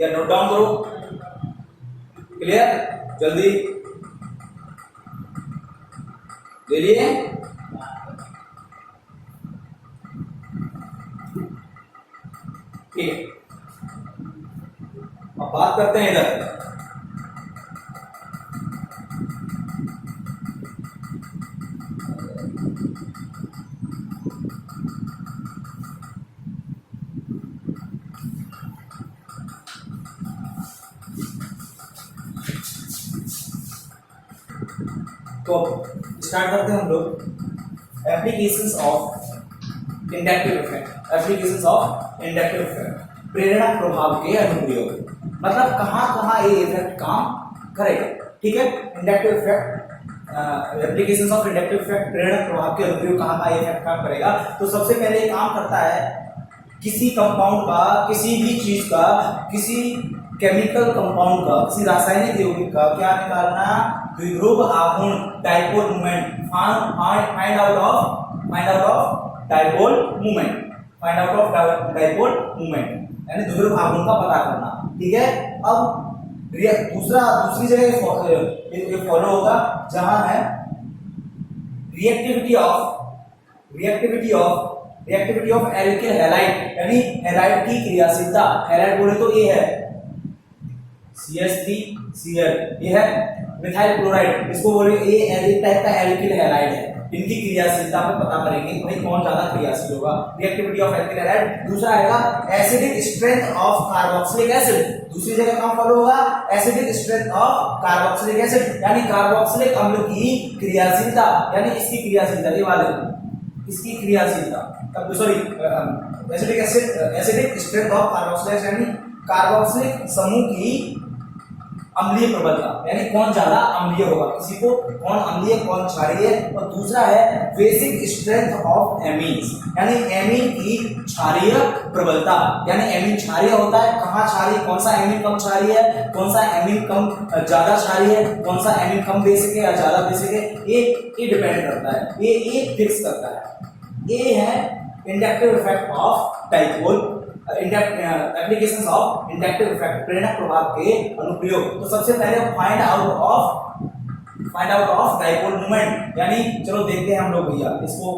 या नोट डाउन करो, क्लियर, जल्दी ले लिए, ठीक है, अब बात करते हैं इधर। तो स्टार्ट करते हैं हम लोग applications of inductive effect. Applications of inductive effect, प्रेरणा प्रभाव के अनुप्रयोग, मतलब कहां कहां ये इफेक्ट काम करेगा। ठीक है, inductive effect, applications of inductive effect, प्रेरणा प्रभाव के अनुप्रयोग, कहां कहां ये इफेक्ट काम करेगा। तो सबसे पहले ये काम करता है किसी कंपाउंड का, किसी भी चीज का, किसी केमिकल कंपाउंड का, किसी रासायनिक यौगिक का क्या निकालना, द्विध्रुव आघूर्ण, dipole moment, find out of dipole moment, find out of dipole moment, यानी द्विध्रुव आघूर्ण का पता करना। ठीक है, अब दूसरी जगह फॉलो होगा जहां है रिएक्टिविटी ऑफ एल्किल हैलाइड, यानी हैलाइड की क्रियाशीलता। हैलाइड बोले तो ये है CH3Cl, ये है मिथाइल क्लोराइड, इसको बोले ये एक टाइप का एल्किल हैलाइड है। इनकी क्रियाशीलता पे पता करेंगे भाई कौन ज्यादा क्रियाशील होगा, रिएक्टिविटी ऑफ एल्किल हैलाइड। दूसरा आएगा acidic strength of carboxylic acid, दूसरी जगह कहां फॉलो होगा, acidic strength of carboxylic acid, यानी कार्बोक्सिलिक अम्ल की क्रियाशीलता, यानी इसकी क्रियाशीलता, ये वाले इसकी क्रियाशीलता, sorry acidic strength of carboxylic, यानी कार्बोक्सिलिक समूह की अम्लीय प्रबलता, यानी कौन ज्यादा अम्लीय होगा, किसी को कौन अम्लीय कौन क्षारीय। और दूसरा है बेसिक स्ट्रेंथ ऑफ एमीन्स, यानी एमीन की क्षारीय प्रबलता, यानी एमीन क्षारीय होता है, कहां क्षारीय, कौन सा एमीन कम क्षारीय है, कौन सा एमीन कम ज्यादा क्षारीय है, कौन सा एमीन कम बेसिक है या ज्यादा बेसिक है, ये डिपेंड करता है, ये फिक्स करता है। ये है inductive effect of dipole, applications of inductive effect, प्रेरक प्रभाव के अनुप्रयोग। तो सबसे पहले find out of dipole moment, यानी चलो देखते हैं हम लोग भैया, इसको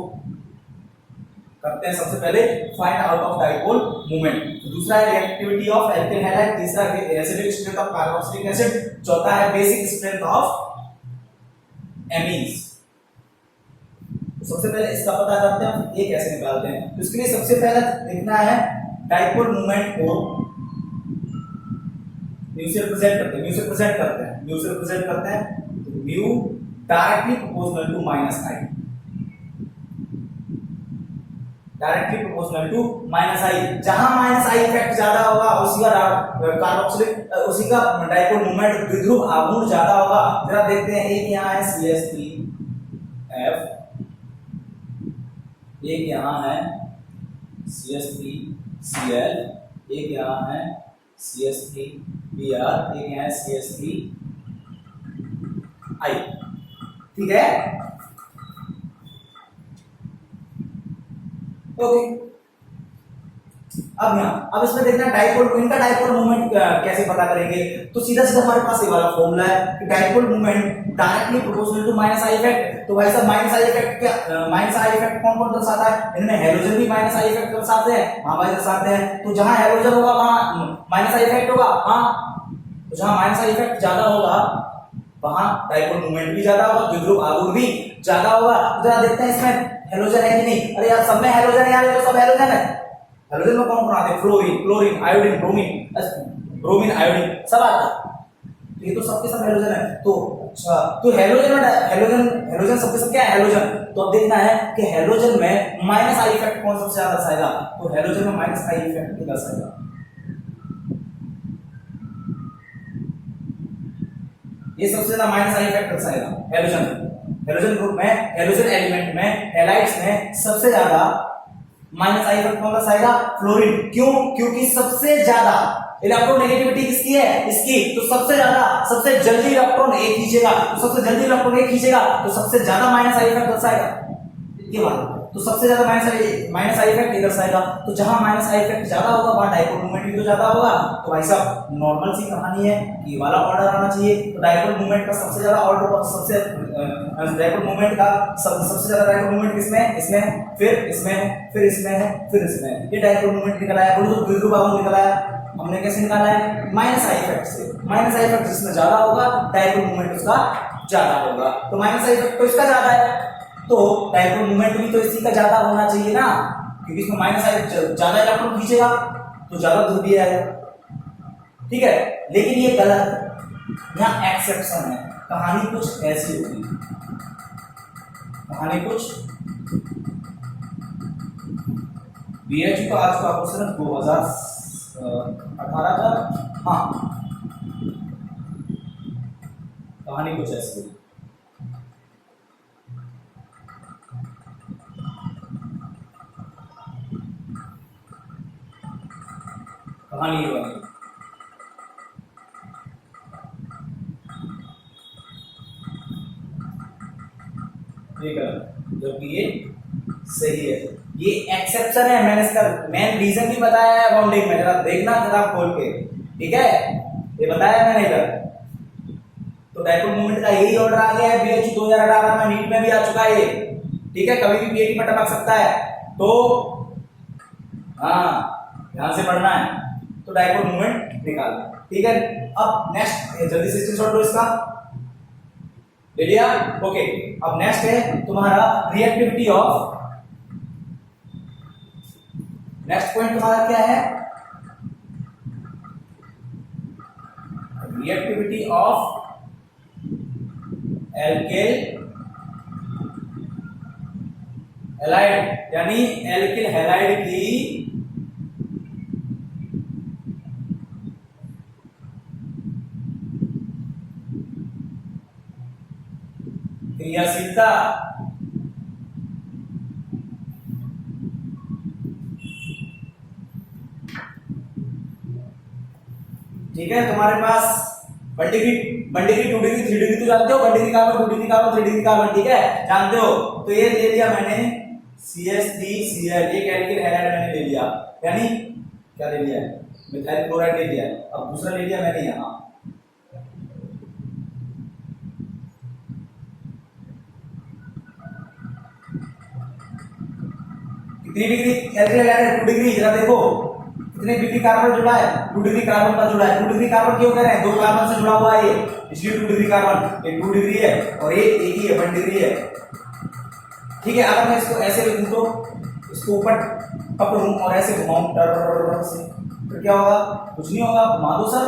करते हैं सबसे पहले find out of dipole moment. दूसरा है रिएक्टिविटी ऑफ एल्किल हैलाइड, तीसरा है acidic strength of carboxylic acid, चौथा है बेसिक स्ट्रेंथ ऑफ एमीन्स। सबसे पहले इसका पता करते हैं ये कैसे निकालते हैं। तो इसके लिए सबसे पहले देखना है डाइपोल मोमेंट को म्यू से रिप्रेजेंट करते हैं, तो mu directly proportional to minus I, जहां माइनस आई इफेक्ट ज्यादा होगा उसी का कार्बोक्सिलिक, उसी का डाइपोल मोमेंट द्विध्रुव आघूर्ण ज्यादा होगा। जरा देखते हैं, एक यहाँ है CH3F, एक यहाँ है CH3Cl, एक यहाँ है CH3Br, एक यहाँ है CH3I। ठीक है, ओके। अब इसमें देखना डाइपोल, इनका डाइपोल मोमेंट कैसे पता करेंगे। तो सीधा सीधा हमारे पास ये वाला फॉर्मूला है कि dipole moment directly proportional to minus I effect. तो भाई साहब माइनस आई इफेक्ट क्या, माइनस आई इफेक्ट कौन कौन दर्शाता है, इनमें हैलोजन भी माइनस आई इफेक्ट दर्शाते हैं, हाँ भाई दर्शाते हैं। तो जहां हैलोजन होगा वहां माइनस आई इफेक्ट होगा, हाँ। तो जहां माइनस आई इफेक्ट ज्यादा होगा वहां डाइपोल मोमेंट भी ज्यादा होगा, द्विध्रुव आघूर्ण भी ज्यादा होगा। जरा देखते हैं इसमें हैलोजन है कि नहीं। अरे यार सब में हैलोजन है यार, ये तो सब हैलोजन है। हैलोजन में कौन कौन आते हैं, fluorine, chlorine, iodine, bromine, iodine सब आता है। ये तो सबके सब हैलोजन है। तो अच्छा, तो हैलोजन सबके सब क्या है, हैलोजन। तो अब देखना है कि हैलोजन में माइनस आई इफेक्ट कौन सबसे ज्यादा दर्शाएगा। तो हैलोजन में माइनस आई इफेक्ट कितना दर्शाएगा, ये सबसे ज्यादा माइनस आई इफेक्ट दर्शाएगा हैलोजन ग्रुप में, हैलोजन एलिमेंट में, हैलाइड्स में सबसे ज्यादा माइनस आई इफेक्ट कौन दर्शाएगा, फ्लोरीन। क्यों, क्योंकि सबसे ज्यादा इलेक्ट्रॉन नेगेटिविटी किसकी है, इसकी। तो सबसे ज्यादा, सबसे जल्दी इलेक्ट्रॉन एक खींचेगा, तो सबसे जल्दी इलेक्ट्रॉन एक खींचेगा तो सबसे ज्यादा माइनस आई इफेक्ट दर्शाएगा। ये बात तो सबसे ज्यादा माइनस आई इफेक्ट इधर से आएगा, तो जहां माइनस आई इफेक्ट ज्यादा होगा वहां डाइपोल मूवमेंट भी तो ज्यादा होगा। तो भाई साहब नॉर्मल सी कहानी है, ये वाला ऑर्डर आना चाहिए। तो डाइपोल मूवमेंट का सबसे ज्यादा ऑर्डर, सबसे डाइपोल मूवमेंट का सबसे ज्यादा डाइपोल मूवमेंट किसमें, इसमें, फिर इसमें, फिर इसमें, फिर इसमें, ये डाइपोल मूवमेंट निकल आया। बोलो तो द्विध्रुव बाहुन निकल आया। हमने कैसे निकाला है, माइनस आई इफेक्ट से। माइनस आई इफेक्ट जिसमें ज्यादा होगा डाइपोल मूवमेंट उसका ज्यादा होगा। तो माइनस आई इफेक्ट तो इसका ज्यादा है, तो डाइपोल मूवमेंट भी तो इसी का ज्यादा होना चाहिए ना, क्योंकि इसमें माइनस आई ज्यादा इलेक्ट्रॉन खींचेगा तो ज्यादा ध्रुवीय आएगा। ठीक है, लेकिन ये गलत है, यहाँ एक्सेप्शन है। कहानी कुछ ऐसी होगी, कहानी कुछ BHU का आज का क्वेश्चन 2018 का, हाँ कहानी कुछ ऐसी होगी। कहानी बनी ठीक है, जबकि ये सही है। ये एक्सेप्शन है, मैंने इसका मेन रीजन भी बताया है बाउंडिंग में, जरा देखना जरा खोल के। ठीक है, ये बताया मैंने इधर। तो डाइपोल मूवमेंट का यही ऑर्डर आ गया है BHU 2018 में, नीट में भी आ चुका है ये। ठीक है, कभी भी PAT में टपक सकता है, तो हाँ ध्यान से पढ़ना है। तो डाइपोल मूवमेंट निकाल। ठीक है, अब नेक्स्ट जल्दी से स्क्रीनशॉट लो इसका, ले लिया? ओके, अब नेक्स्ट है तुम्हारा रिएक्टिविटी ऑफ, नेक्स्ट पॉइंट तुम्हारा क्या है, रिएक्टिविटी ऑफ एल्किल हैलाइड, यानी एल्किल हैलाइड की क्रियाशीलता। ठीक है, तुम्हारे पास 1 डिग्री 2 डिग्री 3 डिग्री तो जानते हो, 1 degree carbon 2 degree carbon 3 degree carbon, ठीक है जानते हो। तो ये ले लिया मैंने CH3Cl, एक एल्किल हैलाइड मैंने ले लिया, यानी क्या ले लिया, मिथाइल क्लोराइड ले लिया। अब दूसरा ले लिया मैंने यहाँ, कितनी डिग्री एल्किल हैलाइड, 2 डिग्री। जरा देखो कितने डिग्री कार्बन जुड़ा है, 2 डिग्री कार्बन का जुड़ा है। 2 डिग्री कार्बन क्यों कह रहे हैं, 2 कार्बन से जुड़ा हुआ है ये, इसलिए 2 डिग्री कार्बन। ये 2 डिग्री है और ये एक ही है, 1 डिग्री है। ठीक है, अगर मैं इसको ऐसे लिखूं तो इसको ऊपर पकड़ूं और ऐसे घुमाऊं से, तो क्या होगा, कुछ नहीं होगा, घुमा दो सर,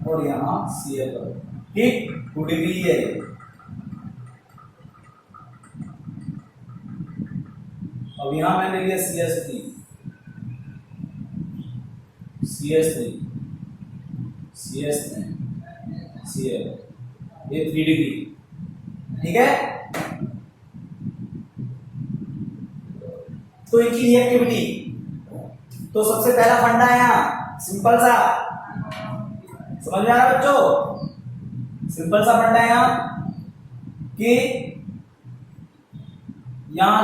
और यहाँ Cl करो। ठीक, 2 डिग्री है। अब यहां मैंने लिया CH3, Cl, ये 3 डिग्री। ठीक है, तो इनकी रिएक्टिविटी, तो सबसे पहला फंडा है यहाँ सिंपल सा, समझ में आ रहा है बच्चों, सिंपल सा फंडा है यहाँ कि यहाँ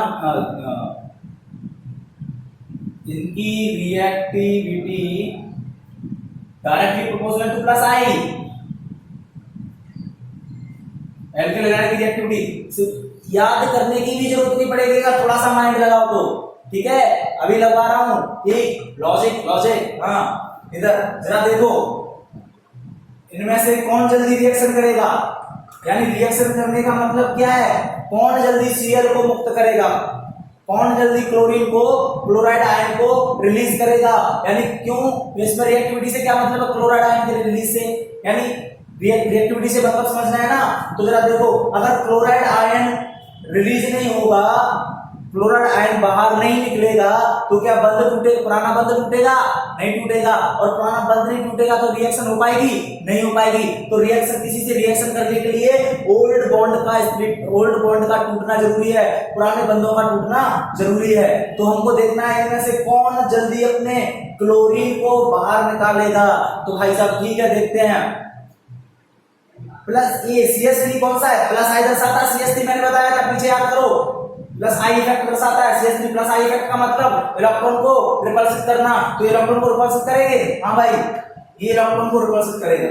इनकी reactivity directly proportional to plus I. Alkyl halide की रिएक्टिविटी याद करने की भी जरूरत नहीं पड़ेगी, थोड़ा सा माइंड लगाओ तो। ठीक है, अभी लगवा रहा हूं, ठीक, लॉजिक। हाँ, इधर जरा देखो, इनमें से कौन जल्दी रिएक्शन करेगा, यानी रिएक्शन करने का मतलब क्या है, कौन जल्दी Cl को मुक्त करेगा, कौन जल्दी क्लोरीन को, क्लोराइड आयन को रिलीज करेगा। यानी क्यों, इसमें रिएक्टिविटी से क्या मतलब है, क्लोराइड आयन के रिलीज से, यानी रिएक्टिविटी से मतलब समझना है ना। तो जरा देखो, अगर क्लोराइड आयन रिलीज नहीं होगा, क्लोराइड आयन बाहर नहीं निकलेगा, तो क्या बंध टूटेगा, पुराना बंध टूटेगा, नहीं टूटेगा। और पुराना बंध नहीं टूटेगा तो रिएक्शन हो पाएगी, नहीं हो पाएगी। तो रिएक्शन, किसी से रिएक्शन करने के लिए ओल्ड बॉन्ड का स्प्लिट, ओल्ड बॉन्ड का टूटना जरूरी है, पुराने बंधों का टूटना जरूरी है। तो हमको देखना है इनमें से कौन जल्दी अपने क्लोरीन को बाहर निकालेगा। तो भाई साहब ठीक है, देखते हैं। प्लस ये CS3 कौन सा है, प्लस आई दर्शाता है, CS3 मैंने बताया था, पीछे याद करो, प्लस आई इफेक्ट दर्शाता है, CS3 प्लस आई इफेक्ट का मतलब इलेक्ट्रॉन को रिपल्सिव करना, तो इलेक्ट्रॉन को रिपल्सिव करेंगे, हाँ भाई ये इलेक्ट्रॉन को रिपल्सिव करेगा,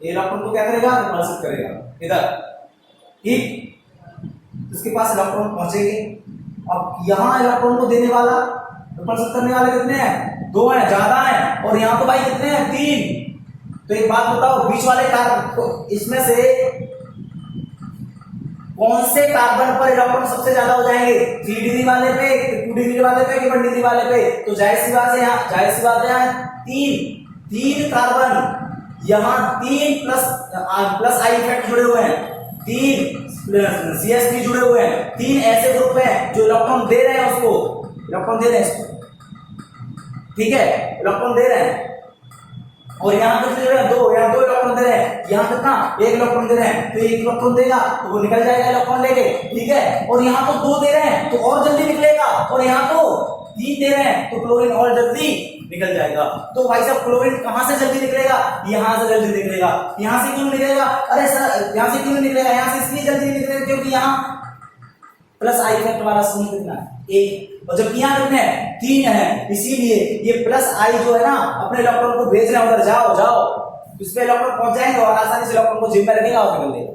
ये इलेक्ट्रॉन को क्या करेगा, रिपल्सिव करेगा इधर, ठीक, इसके पास इलेक्ट्रॉन पहुंचेंगे। अब यहाँ इलेक्ट्रॉन को देने वाला, रिपल्सिव करने वाले कितने हैं, 2 हैं, ज्यादा हैं, और यहाँ तो भाई कितने हैं, 3। तो एक बात बताओ, बीच वाले कार्बन, इसमें से कौन से कार्बन पर इलेक्ट्रॉन सबसे ज्यादा हो जाएंगे, 3 डिग्री वाले पे, 2 डिग्री वाले पे कि 1 डिग्री वाले पे, तो जाहिर सी बात है यहाँ 3 कार्बन, यहाँ 3 प्लस आई इफेक्ट जुड़े हुए हैं, 3 CS3 जुड़े हुए हैं, 3 ऐसे ग्रुप हैं जो इलेक्ट्रॉन दे रहे हैं उसको, इलेक्ट्रॉन दे रहे हैं इसको, ठीक है, इलेक्ट्रॉन दे रहे हैं। और यहाँ कितने दे रहे हैं, 2, यहाँ 2 इलेक्ट्रॉन दे रहे हैं, यहाँ कितना, 1 इलेक्ट्रॉन दे रहे हैं, तो 1 इलेक्ट्रॉन देगा तो वो निकल जाएगा इलेक्ट्रॉन लेके, ठीक है। और यहाँ तो 2 दे रहे हैं तो और जल्दी निकलेगा, और यहाँ तो 3 दे रहे हैं तो क्लोरीन और जल्दी निकल जाएगा। तो भाई साहब क्लोरीन कहाँ से जल्दी निकलेगा, यहाँ से जल्दी निकलेगा। यहाँ से क्यों निकलेगा, अरे सर यहाँ से क्यों निकलेगा, यहाँ से इसलिए जल्दी निकलेगा क्योंकि यहाँ प्लस आई इफेक्ट वाला समूह कितना है, 1, और जबकि यहाँ कितने हैं, 3 है, इसीलिए ये प्लस आई जो है ना अपने इलेक्ट्रॉन को भेज रहे हैं उधर, जाओ जाओ, इस पे इलेक्ट्रॉन पहुंच जाएंगे और आसानी से इलेक्ट्रॉन को जिम में रखेगा और निकल देगा।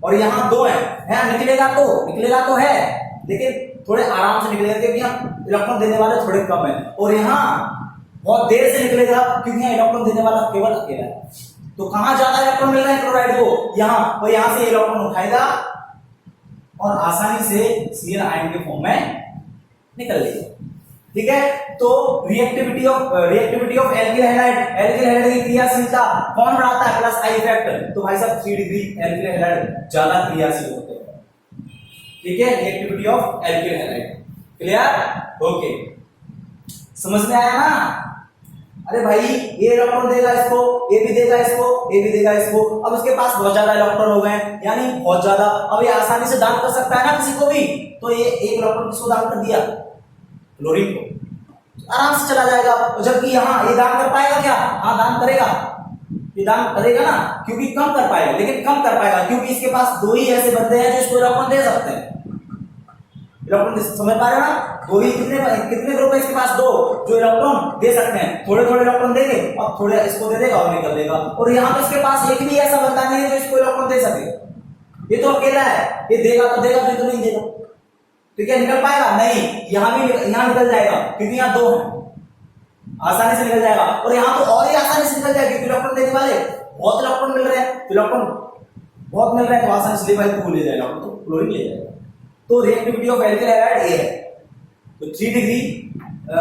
और यहाँ 2 है, निकलेगा तो है, लेकिन थोड़े आराम से निकलेगा क्योंकि यहाँ इलेक्ट्रॉन देने वाले थोड़े कम है, और यहाँ बहुत देर से निकलेगा क्योंकि यहाँ इलेक्ट्रॉन देने वाला केवल अकेला है। तो कहाँ ज्यादा इलेक्ट्रॉन मिल रहा है क्लोराइड को, यहाँ, और यहाँ से इलेक्ट्रॉन उठाएगा और आसानी से Cl आयन के फॉर्म में निकल लेगा, ठीक है। तो रिएक्टिविटी ऑफ एल्किल हैलाइड की क्रियाशीलता कौन बढ़ाता है, प्लस आई इफेक्ट। तो भाई साहब 3 डिग्री एल्किल हैलाइड ज्यादा क्रियाशील होते हैं, ठीक है, reactivity of alkyl halide, clear, okay, समझ में आया ना। अरे भाई ये इलेक्ट्रॉन देगा इसको, ये भी देगा इसको, ये भी देगा इसको, अब इसके पास बहुत ज्यादा इलेक्ट्रॉन हो गए, यानी बहुत ज्यादा, अब ये आसानी से दान कर सकता है ना किसी को भी, तो ये 1 इलेक्ट्रॉन किसको दान कर दिया, क्लोरीन को, आराम से चला जाएगा। जबकि यहाँ ये दान कर पाएगा क्या, हाँ दान करेगा, ये दान करेगा ना, क्योंकि कम कर पाएगा, लेकिन कम कर पाएगा क्योंकि इसके पास 2 ही ऐसे बंदे हैं जो इसको इलेक्ट्रॉन दे सकते हैं, इलेक्ट्रॉन समझ पा रहे हो ना, 2 ही, कितने ग्रुप है इसके पास, 2 जो इलेक्ट्रॉन दे सकते हैं, थोड़े थोड़े इलेक्ट्रॉन देंगे और थोड़े इसको दे देगा और निकल देगा। और यहाँ तो इसके पास एक भी ऐसा बंदा नहीं है जो इसको इलेक्ट्रॉन दे सके, ये तो अकेला है, ये देगा तो देगा, नहीं तो नहीं देगा, ठीक है, निकल पाएगा नहीं, यहाँ निकल जाएगा क्योंकि यहाँ 2 है, आसानी से निकल जाएगा। और यहाँ तो और ही आसानी से निकल जाएगा क्योंकि इलेक्ट्रॉन देने वाले बहुत इलेक्ट्रॉन मिल रहे हैं, इलेक्ट्रॉन बहुत मिल रहे हैं, तो आसानी से ले जाएगा, तो क्लोरीन ले जाएगा। तो रिएक्टिविटी ऑफ एल्किल हैलाइड ये है, तो 3 डिग्री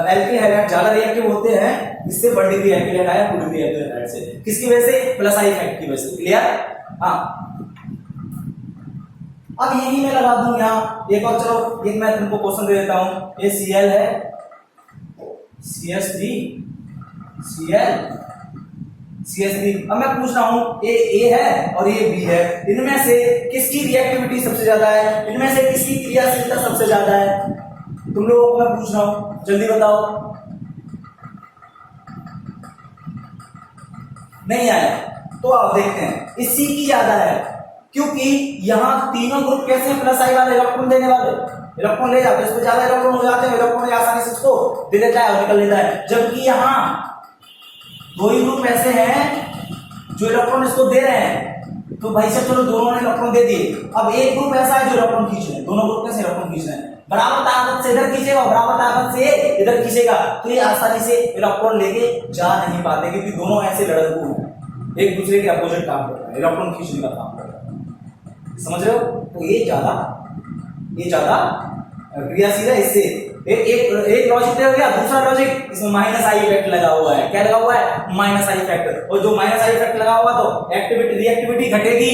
एल्किल हैलाइड ज्यादा रिएक्टिव होते हैं, इससे 1 degree alkyl halide 2 degree alkyl halide से, किसकी वजह से, प्लस आई इफेक्ट की वजह से, क्लियर। हाँ अब यही मैं लगा दूं यहाँ एक और, चलो एक मैं तुमको क्वेश्चन दे देता हूं, ये Cl है, CS3, अब मैं पूछ रहा हूं ये A है और ये B है, इनमें से किसकी रिएक्टिविटी सबसे ज्यादा है, इनमें से किसकी क्रियाशीलता सबसे ज्यादा है, तुम लोगों को मैं पूछ रहा हूं, जल्दी बताओ। नहीं आया तो आप देखते हैं इस C की ज्यादा है, क्योंकि यहाँ तीनों ग्रुप कैसे हैं, प्लस आई वाले इलेक्ट्रॉन देने वाले, इलेक्ट्रॉन ले जाते हैं, इस पे ज्यादा इलेक्ट्रॉन हो जाते हैं, इलेक्ट्रॉन आसानी से इसको दे देता है और निकल लेता है। जबकि यहाँ 2 ही ग्रुप ऐसे हैं जो इलेक्ट्रॉन इसको दे रहे हैं, तो भाई साहब चलो दोनों ने इलेक्ट्रॉन दे दिए, अब एक ग्रुप ऐसा है जो इलेक्ट्रॉन खींच रहे हैं, दोनों ग्रुप कैसे इलेक्ट्रॉन खींच रहे हैं, बराबर ताकत से इधर खींचेगा, बराबर ताकत से इधर खींचेगा, तो ये आसानी से इलेक्ट्रॉन लेके जा नहीं पाते क्योंकि दोनों ऐसे लड़कू हैं, एक दूसरे के अपोजिट काम कर रहे हैं, इलेक्ट्रॉन खींचने का काम कर रहे हैं, समझ रहे हो। तो ये ज्यादा क्रियाशील है, इससे एक लॉजिक हो गया। दूसरा लॉजिक, इसमें माइनस आई इफेक्ट लगा हुआ है, क्या लगा हुआ है, माइनस आई इफेक्ट, और जो माइनस आई इफेक्ट लगा हुआ तो रिएक्टिविटी घटेगी,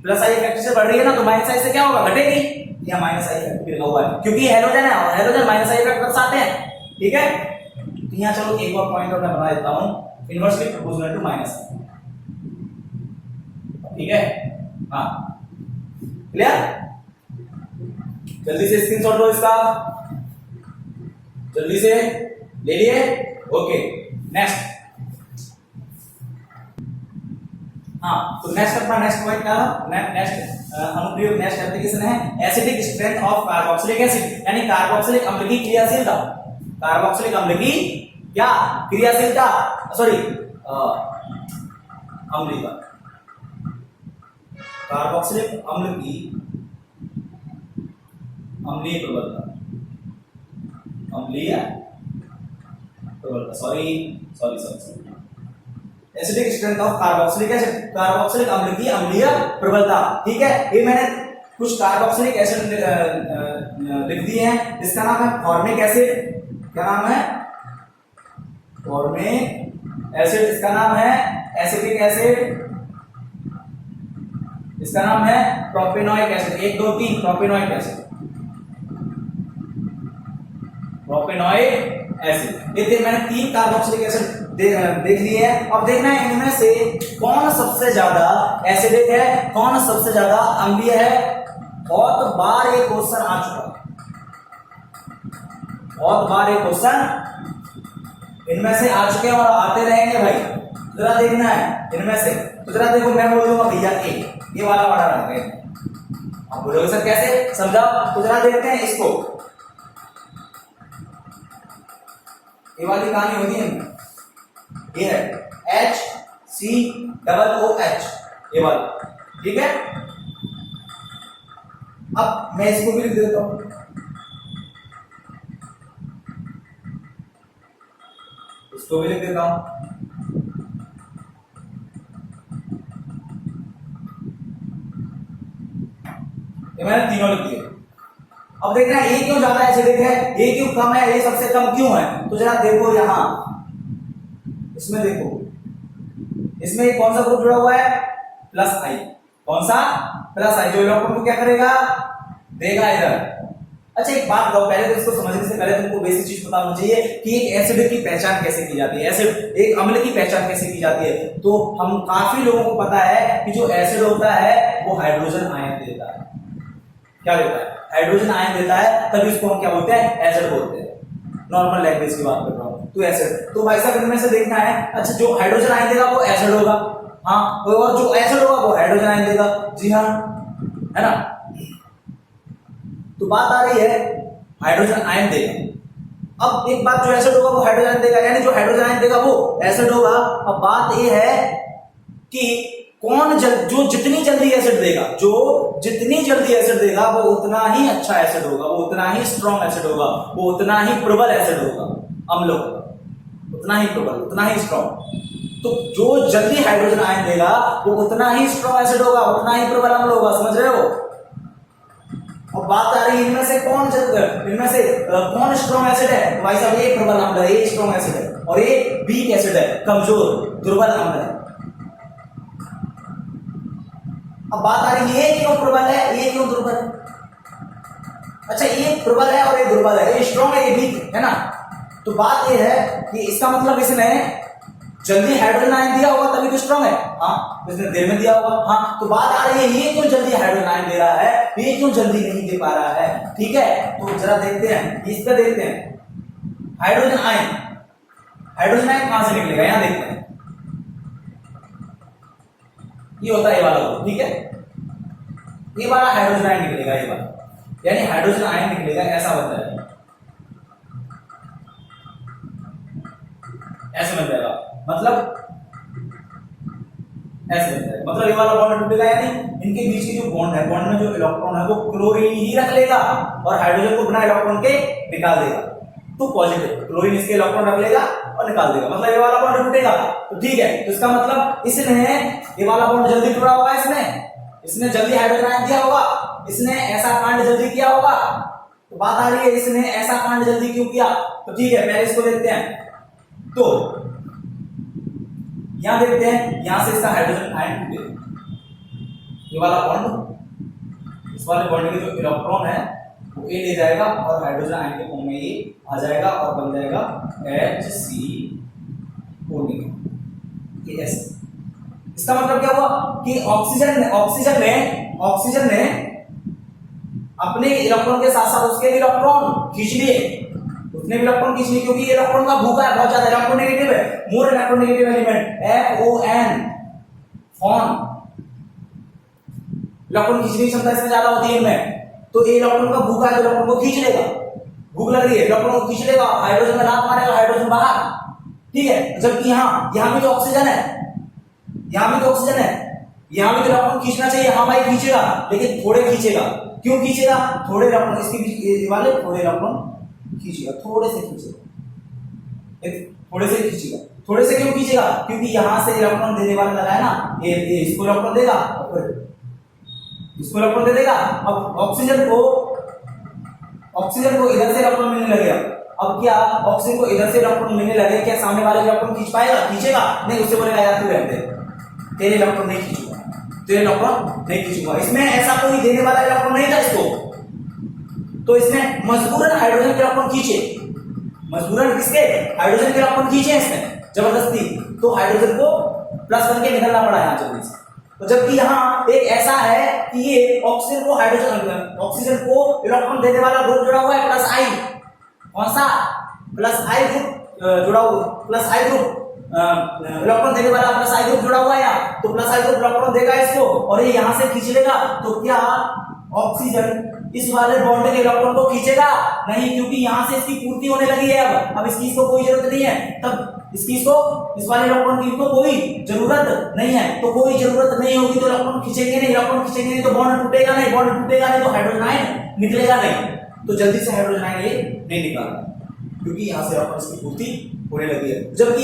प्लस आई इफेक्ट से बढ़ रही है ना, तो माइनस आई से क्या होगा, घटेगी, या माइनस आई इफेक्ट भी लगा हुआ है क्योंकि हेलोजन है और हेलोजन माइनस आई इफेक्ट दर्शाते हैं, ठीक है। तो यहाँ चलो एक और पॉइंट और मैं बता देता हूँ, इनवर्सली प्रोपोर्शनल टू माइनस, ठीक है, हाँ क्लियर। जल्दी से स्क्रीनशॉट लो इसका, जल्दी से ले लिए, ओके नेक्स्ट। हाँ, तो नेक्स्ट अपना नेक्स्ट पॉइंट क्या है, नेक्स्ट अनुप्रयोग नेक्स्ट एप्लीकेशन है acidic strength of carboxylic acid, यानी कार्बोक्सिलिक अम्ल की क्रियाशीलता। कार्बोक्सिलिक अम्ल की क्या क्रियाशीलता, सॉरी अम्लीयता, कार्बोक्सिलिक अम्ल की अम्लीय प्रबलता, अम्लीय प्रबलता, sorry acidic strength of carboxylic acid, carboxylic अम्ल की अम्लीय प्रबलता। ठीक है, ये मैंने कुछ कार्बोक्सिलिक एसिड लिख दिए हैं। इसका नाम है फॉर्मिक एसिड, क्या नाम है, फॉर्मिक एसिड। इसका नाम है एसिटिक एसिड, इसका नाम है propanoic acid. 1 2 3 propanoic acid, propanoic acid. ये मैंने 3 कार्बोक्सिलिक एसिड देख लिए हैं। अब देखना है इनमें से कौन सबसे ज्यादा एसिडिक है, कौन सबसे ज्यादा अम्लीय है। बहुत बार ये क्वेश्चन आ चुका है, बहुत बार ये क्वेश्चन इनमें से आ चुके हैं और आते रहेंगे भाई। जरा देखना है इनमें से, तो जरा देखो मैं बोल दूंगा भैया ये वाला बड़ा रख गए। अब बोलोगे सर कैसे समझाओ, तो जरा देखते हैं इसको। ये वाली कहानी होती है, ये है HCOOH, ये वाला, ठीक है। अब मैं इसको भी लिख देता हूं, इसको भी लिख देता हूं। ये मैंने तीनों लिख दिए। अब देखना ये क्यों ज्यादा एसिडिक है, ये क्यों कम है, ये सबसे कम क्यों है। तो जरा देखो यहां इसमें देखो, इसमें कौन सा ग्रुप जुड़ा हुआ है, प्लस आई। कौन सा, प्लस आई, जो इलेक्ट्रॉन को क्या करेगा, देगा इधर। अच्छा एक बात बताओ, पहले तो इसको समझने से पहले तुमको बेसिक चीज पता होनी चाहिए कि एक एसिड की पहचान कैसे की जाती है, एसिड एक अम्ल की पहचान कैसे की जाती है। तो हम काफी लोगों को पता है कि जो एसिड होता है वो हाइड्रोजन आयन देता है। क्या देता है, हाइड्रोजन आयन देता है, तभी उसको हम क्या बोलते हैं, एसिड बोलते हैं। नॉर्मल लैंग्वेज की बात कर रहा हूं, तो एसिड। तो भाई साहब इनमें से देखना है, अच्छा जो हाइड्रोजन आयन देगा वो एसिड होगा, हाँ, और जो एसिड होगा वो हाइड्रोजन आयन देगा, जी हाँ, है ना। तो बात आ रही है हाइड्रोजन आयन देगा। अब एक बात, जो एसिड होगा वो हाइड्रोजन आयन देगा, यानी जो हाइड्रोजन आयन देगा वो एसिड होगा। अब बात ये है कि कौन जो जितनी जल्दी एसिड देगा, जो जितनी जल्दी एसिड देगा वो उतना ही अच्छा एसिड होगा, वो उतना ही स्ट्रॉन्ग एसिड होगा, वो उतना ही प्रबल एसिड होगा, अम्ल होगा, उतना ही प्रबल, उतना ही स्ट्रॉन्ग। तो जो जल्दी हाइड्रोजन आयन देगा वो उतना ही स्ट्रॉन्ग एसिड होगा, उतना ही प्रबल अम्ल होगा, समझ रहे हो। अब बात आ रही है इनमें से कौन स्ट्रॉन्ग एसिड है, तो भाई साहब ये प्रबल अम्ल है, ये स्ट्रॉन्ग एसिड है, और ये वीक एसिड है, कमजोर दुर्बल अम्ल है। अब बात आ रही है ये क्यों प्रबल है, ये क्यों दुर्बल है। अच्छा ये प्रबल है और ये दुर्बल है, ये स्ट्रॉन्ग है, ये वीक है ना। तो बात ये है कि इसका मतलब इसने जल्दी हाइड्रोजन आयन दिया होगा तभी तो स्ट्रॉन्ग है, हाँ, इसने देर में दिया होगा, हाँ। तो बात आ रही है ये क्यों जल्दी हाइड्रोजन आयन दे रहा है, ये क्यों जल्दी नहीं दे पा रहा है, ठीक है। तो जरा देखते हैं, इसका देखते हैं हाइड्रोजन आयन, हाइड्रोजन आयन कहां से निकलेगा, यहां देखते हैं, ये होता है ये वाला, ठीक है, ये वाला हाइड्रोजन आयन निकलेगा, ये वाला, यानी हाइड्रोजन आयन निकलेगा, ऐसा बनता है, ऐसे बन जाएगा, मतलब ऐसे बनता है, मतलब ये वाला बॉन्ड टूटेगा, यानी इनके बीच की जो बॉन्ड है, बॉन्ड में जो इलेक्ट्रॉन है वो क्लोरीन ही रख लेगा और हाइड्रोजन को बिना इलेक्ट्रॉन के निकाल देगा, तो पॉजिटिव, क्लोरीन इसके इलेक्ट्रॉन रख लेगा और निकाल देगा, मतलब ये वाला बॉन्ड टूटेगा। तो ठीक है, तो इसका मतलब इसने ये वाला बॉन्ड जल्दी टूटा होगा, इसने जल्दी हाइड्रोजन आयन दिया होगा, इसने ऐसा कांड जल्दी किया होगा। तो बात आ रही है इसने ऐसा कांड जल्दी क्यों किया। तो ठीक है, पहले इसको देखते हैं। तो यहां देखते हैं, यहां से इसका हाइड्रोजन आयन टूटे, ये वाला बॉन्ड, इस वाले बॉन्ड के जो इलेक्ट्रॉन है वो ए ले जाएगा और हाइड्रोजन आयन के फॉर्म में ये आ जाएगा और बन जाएगा HCO, ये ऐसे। इसका मतलब क्या हुआ कि ऑक्सीजन ने अपने इलेक्ट्रॉन के साथ साथ उसके इलेक्ट्रॉन खींच लिए, उसने इलेक्ट्रॉन खींच लिए, क्योंकि ये इलेक्ट्रॉन का भूखा है, बहुत ज्यादा इलेक्ट्रोनेगेटिव है, मोर इलेक्ट्रोनेगेटिव एलिमेंट FON, कौन इलेक्ट्रॉन खींचने की क्षमता इसमें ज्यादा होती है इनमें, तो ये इलेक्ट्रॉन का भूखा है तो इलेक्ट्रॉन को खींच लेगा, भूख लग रही है इलेक्ट्रॉन को खींच लेगा, हाइड्रोजन में लात मारेगा, हाइड्रोजन बाहर, ठीक है। जबकि यहाँ भी तो ऑक्सीजन है, यहाँ भी तो ऑक्सीजन है, यहाँ भी तो इलेक्ट्रॉन खींचना चाहिए, हाँ भाई खींचेगा, लेकिन थोड़े खींचेगा। क्यों खींचेगा? थोड़े इलेक्ट्रॉन इसके बीच वाले थोड़े इलेक्ट्रॉन खींचेगा, थोड़े से खींचेगा, थोड़े से खींचेगा। थोड़े से क्यों खींचेगा? क्योंकि यहां से इलेक्ट्रॉन देने वाला लगा है ना, ये इसको इलेक्ट्रॉन देगा और फिर इसको इलेक्ट्रॉन दे देगा। अब ऑक्सीजन को इधर से इलेक्ट्रॉन मिलने लगेगा। अब क्या ऑक्सीजन को इधर से इलेक्ट्रॉन मिलने लगे, क्या सामने वाले इलेक्ट्रॉन खींच पाएगा? खींचेगा नहीं, उससे बोलेगा यार तू रहते तेरे इलेक्ट्रॉन नहीं खींचूंगा, तेरे इलेक्ट्रॉन नहीं खींचूंगा। इसमें ऐसा कोई देने वाला इलेक्ट्रॉन नहीं था इसको, तो इसमें मजबूरन हाइड्रोजन के इलेक्ट्रॉन खींचे, मजबूरन किसके? हाइड्रोजन के इलेक्ट्रॉन खींचे इसमें जबरदस्ती, तो हाइड्रोजन को प्लस बन के निकलना पड़ा यहाँ जल्दी से। तो जबकि यहाँ एक ऐसा है कि ये ऑक्सीजन को इलेक्ट्रॉन देने वाला ग्रुप जुड़ा हुआ है प्लस आई, कौन सा? प्लस आई ग्रुप जुड़ा हुआ, प्लस आई ग्रुप इलेक्ट्रॉन देने वाला प्लस आई ग्रुप जुड़ा हुआ है यहाँ, तो प्लस आई ग्रुप इलेक्ट्रॉन देगा इसको और ये यहाँ से खींच लेगा। तो क्या ऑक्सीजन इस वाले बॉन्ड के इलेक्ट्रॉन को खींचेगा? नहीं, क्योंकि यहाँ से इसकी पूर्ति होने लगी है। अब इसकी इसको कोई जरूरत नहीं है, तब इसकी इसको इस वाले इलेक्ट्रॉन की इसको कोई जरूरत नहीं है। तो कोई जरूरत नहीं होगी तो इलेक्ट्रॉन खींचेंगे नहीं, इलेक्ट्रॉन खींचेंगे नहीं तो बॉन्ड टूटेगा नहीं, बॉन्ड टूटेगा नहीं तो हाइड्रोजन आयन निकलेगा नहीं, तो जल्दी से हाइड्रोजन आयन ये नहीं निकालना, क्योंकि यहाँ से इलेक्ट्रॉन इसकी पूर्ति होने लगी है। जबकि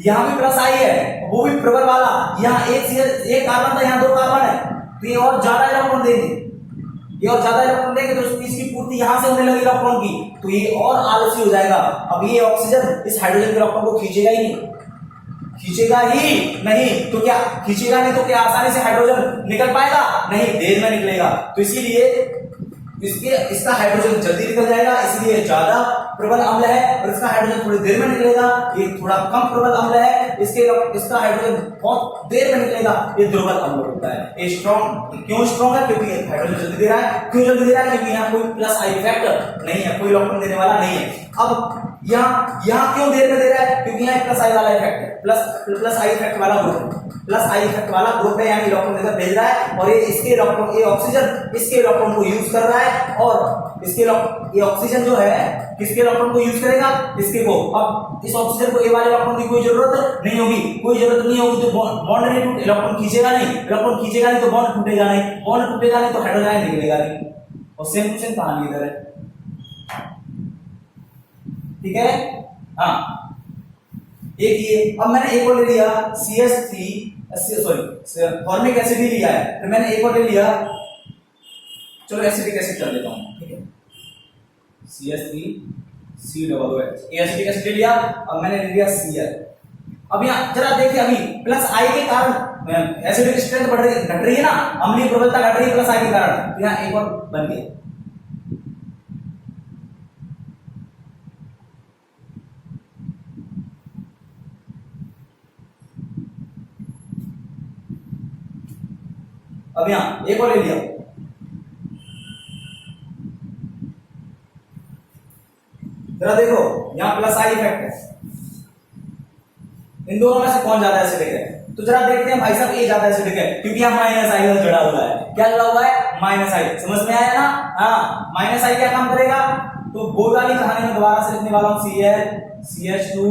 यहाँ भी प्लस आई है, वो भी प्रबल वाला, यहाँ एक कार्बन था, यहाँ 2 कार्बन है, तो ये और ज्यादा इलेक्ट्रॉन देंगे, ये और ज्यादा इलेक्ट्रॉन देंगे तो इसकी पूर्ति यहाँ से होने लगी इलेक्ट्रॉन की, तो ये और आलसी हो जाएगा। अब ये ऑक्सीजन इस हाइड्रोजन के इलेक्ट्रॉन को खींचेगा ही नहीं, खींचेगा ही नहीं, तो क्या खींचेगा नहीं तो क्या आसानी से हाइड्रोजन निकल पाएगा? नहीं, देर में निकलेगा। तो इसीलिए इसका हाइड्रोजन जल्दी निकल जाएगा, इसलिए ज्यादा प्रबल अम्ल है, और इसका हाइड्रोजन थोड़ी देर में निकलेगा। ये थोड़ा कम प्रबल अम्ल है, इसका हाइड्रोजन बहुत देर में निकलेगा, ये दुर्बल अम्ल होता है। ये स्ट्रॉन्ग क्यों स्ट्रॉन्ग है? क्योंकि हाइड्रोजन जल्दी दे रहा है। क्यों जल्दी दे रहा है? क्योंकि यहाँ कोई प्लस आई इफेक्ट नहीं है, कोई इलेक्ट्रॉन देने वाला नहीं है। अब यहाँ क्यों देर में दे रहा है? क्योंकि यहाँ प्लस आई वाला इफेक्ट है, प्लस आई इफेक्ट वाला ग्रुप, प्लस आई इफेक्ट वाला ग्रुप है, यानी इलेक्ट्रॉन इधर भेज रहा है और ये ऑक्सीजन इसके इलेक्ट्रॉन को यूज कर रहा है, और ये ऑक्सीजन जो है किसके इलेक्ट्रॉन को यूज करेगा? इसके को। अब इस ऑक्सीजन को ये वाले इलेक्ट्रॉन की कोई जरूरत नहीं होगी, कोई जरूरत नहीं होगी तो बॉन्ड नहीं टूट, इलेक्ट्रॉन खींचेगा नहीं, इलेक्ट्रॉन खींचेगा नहीं तो बॉन्ड टूटेगा नहीं, बॉन्ड टूटेगा नहीं तो हाइड्रोजन आयन निकलेगा नहीं, और सेम टू सेम कहानी इधर है, ठीक है। हाँ, एक ये, अब मैंने एक और ले लिया CH3, सॉरी फॉर्मिक एसिड ही लिया है, तो मैंने एक और ले लिया, चलो एसिटिक एसिड कर लेता हूं, ठीक है, CH3COOH, ये एसिटिक एसिड ले लिया। अब मैंने ले लिया Cl। अब यहाँ जरा देखिए, अभी प्लस आई के कारण एसिडिक स्ट्रेंथ घट रही है ना, अम्लीय प्रबलता घट रही है प्लस आई के कारण, तो यहाँ एक और बन गया। अब यहाँ एक और ले लिया, जरा देखो यहाँ प्लस आई इफेक्ट है, इन दोनों में से कौन ज्यादा एसिडिक है? तो जरा देखते हैं भाई साहब, ये ज्यादा एसिडिक है, क्योंकि यहाँ माइनस आई जुड़ा हुआ है। क्या जुड़ा हुआ है? माइनस आई। समझ में आया ना? हाँ, माइनस आई क्या काम करेगा? तो बोर्ड वाली कहानी में दोबारा से लिखने वाला हूं, CH2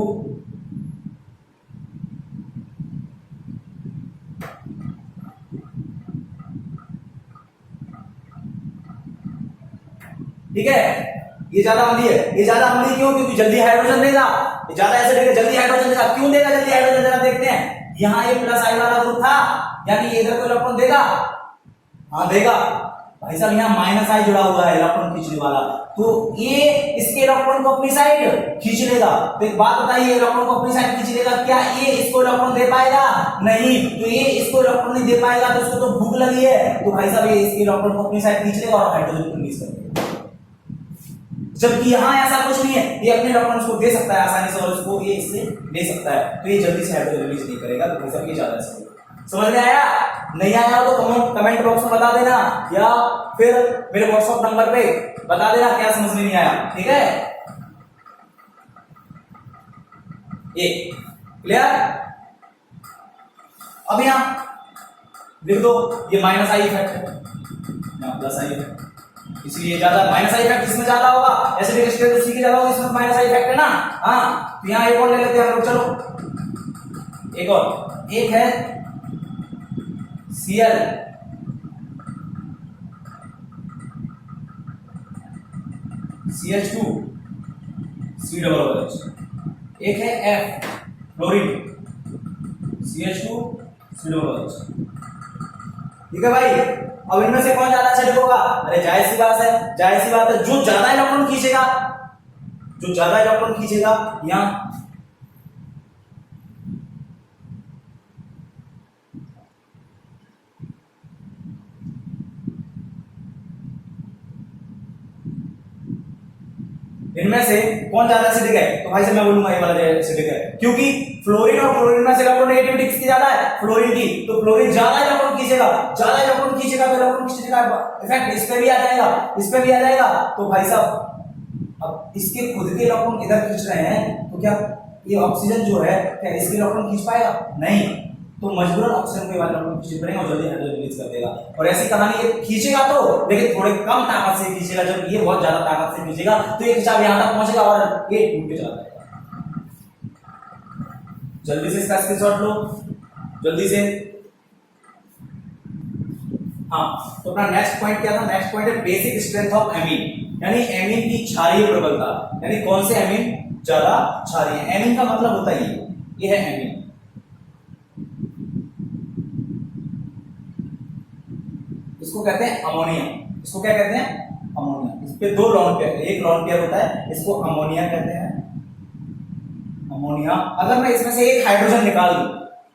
ठीक है। ये ज्यादा अम्लीय है, ये ज्यादा अम्लीय क्यों? क्योंकि जल्दी हाइड्रोजन देगा, ये ज्यादा एसिडिक है, जल्दी हाइड्रोजन देगा। क्यों देगा जल्दी हाइड्रोजन? जरा देखते हैं, यहाँ ये प्लस आई वाला ग्रुप था, यानी ये इधर को इलेक्ट्रॉन देगा, हाँ देगा भाई साहब, यहाँ माइनस आई जुड़ा हुआ है इलेक्ट्रॉन खींचने वाला, तो ये इसके इलेक्ट्रॉन को अपनी साइड खींच लेगा। तो एक बात बताइए, इलेक्ट्रॉन को अपनी साइड खींच लेगा, क्या ये इसको इलेक्ट्रॉन दे पाएगा? नहीं, तो ये इसको इलेक्ट्रॉन नहीं दे पाएगा, तो उसको तो भूख लगी है, तो भाई साहब ये इसके इलेक्ट्रॉन को अपनी साइड खींच लेगा और हाइड्रोजन को रिलीज कर देगा। जबकि यहाँ ऐसा कुछ नहीं है, ये अपने इलेक्ट्रॉन्स को दे सकता है आसानी से, और इसको ये इससे ले सकता है, तो ये जल्दी से हाइड्रोजन रिलीज नहीं करेगा, तो भाई साहब ये ज्यादा सही है। समझ में आया? नहीं आया हो तो कमेंट बॉक्स में बता देना, या फिर मेरे व्हाट्सएप नंबर पे बता देना क्या समझ में नहीं आया, ठीक है। ये क्लियर? अब यहाँ लिख दो, ये माइनस आई इफेक्ट है, यहाँ प्लस आई इफेक्ट, इसलिए ज्यादा माइनस आई इफेक्ट इसमें ज्यादा होगा, एसिडिक स्ट्रेंथ उसी की ज्यादा होगी, इसमें माइनस आई इफेक्ट है ना। हाँ, तो यहाँ एक और ले लेते हैं हम लोग, चलो एक और, एक है Cl, CH2 COOH, एक है F फ्लोरीन CH2 COOH। ठीक है भाई, अब इनमें से कौन ज्यादा एसिडिक होगा? अरे जाहिर सी बात है, जाहिर सी बात है, जो ज्यादा इलेक्ट्रॉन खींचेगा, जो ज्यादा इलेक्ट्रॉन खींचेगा, यहां इनमें से कौन ज्यादा एसिडिक है? तो भाई से मैं बोलूंगा ये वाला एसिडिक है, क्योंकि फ्लोरीन और फ्लोरीन में से इलेक्ट्रोनेगेटिविटी किसकी ज्यादा है? फ्लोरीन की। तो फ्लोरीन ज्यादा इलेक्ट्रॉन खींचेगा, ज्यादा इलेक्ट्रॉन खींचेगा तो इलेक्ट्रॉन खींचने का इफेक्ट इस पे भी आ जाएगा, इस पे भी आ जाएगा। तो भाई साहब अब इसके खुद के इलेक्ट्रॉन इधर खींच रहे हैं, तो क्या ये ऑक्सीजन जो है क्या इसके इलेक्ट्रॉन खींच पाएगा? नहीं, तो मजबूरन ऑक्सीजन के वाले इलेक्ट्रॉन खींच पड़ेंगे और जल्दी हाइड्रोजन रिलीज कर देगा। और ऐसी कहानी ये खींचेगा तो, लेकिन थोड़े कम ताकत से खींचेगा, जब ये बहुत ज्यादा ताकत से खींचेगा तो ये खिंचाव यहां तक पहुंचेगा और ये टूट के चला जाएगा। जल्दी से इसका स्क्रीनशॉट लो, जल्दी से। हाँ, तो अपना नेक्स्ट पॉइंट क्या था? नेक्स्ट पॉइंट है बेसिक स्ट्रेंथ ऑफ एमीन, यानी एमीन की क्षारीय प्रबलता, यानी कौन से एमीन ज्यादा क्षारीय है। एमीन का मतलब होता है ये है एमीन। इसको कहते हैं अमोनिया। इसको क्या कहते हैं? अमोनिया। इस पे दो लॉन पेयर, एक लॉन पेयर होता है, इसको अमोनिया कहते हैं, अमोनिया। अगर मैं इसमें से एक हाइड्रोजन निकाल दूं,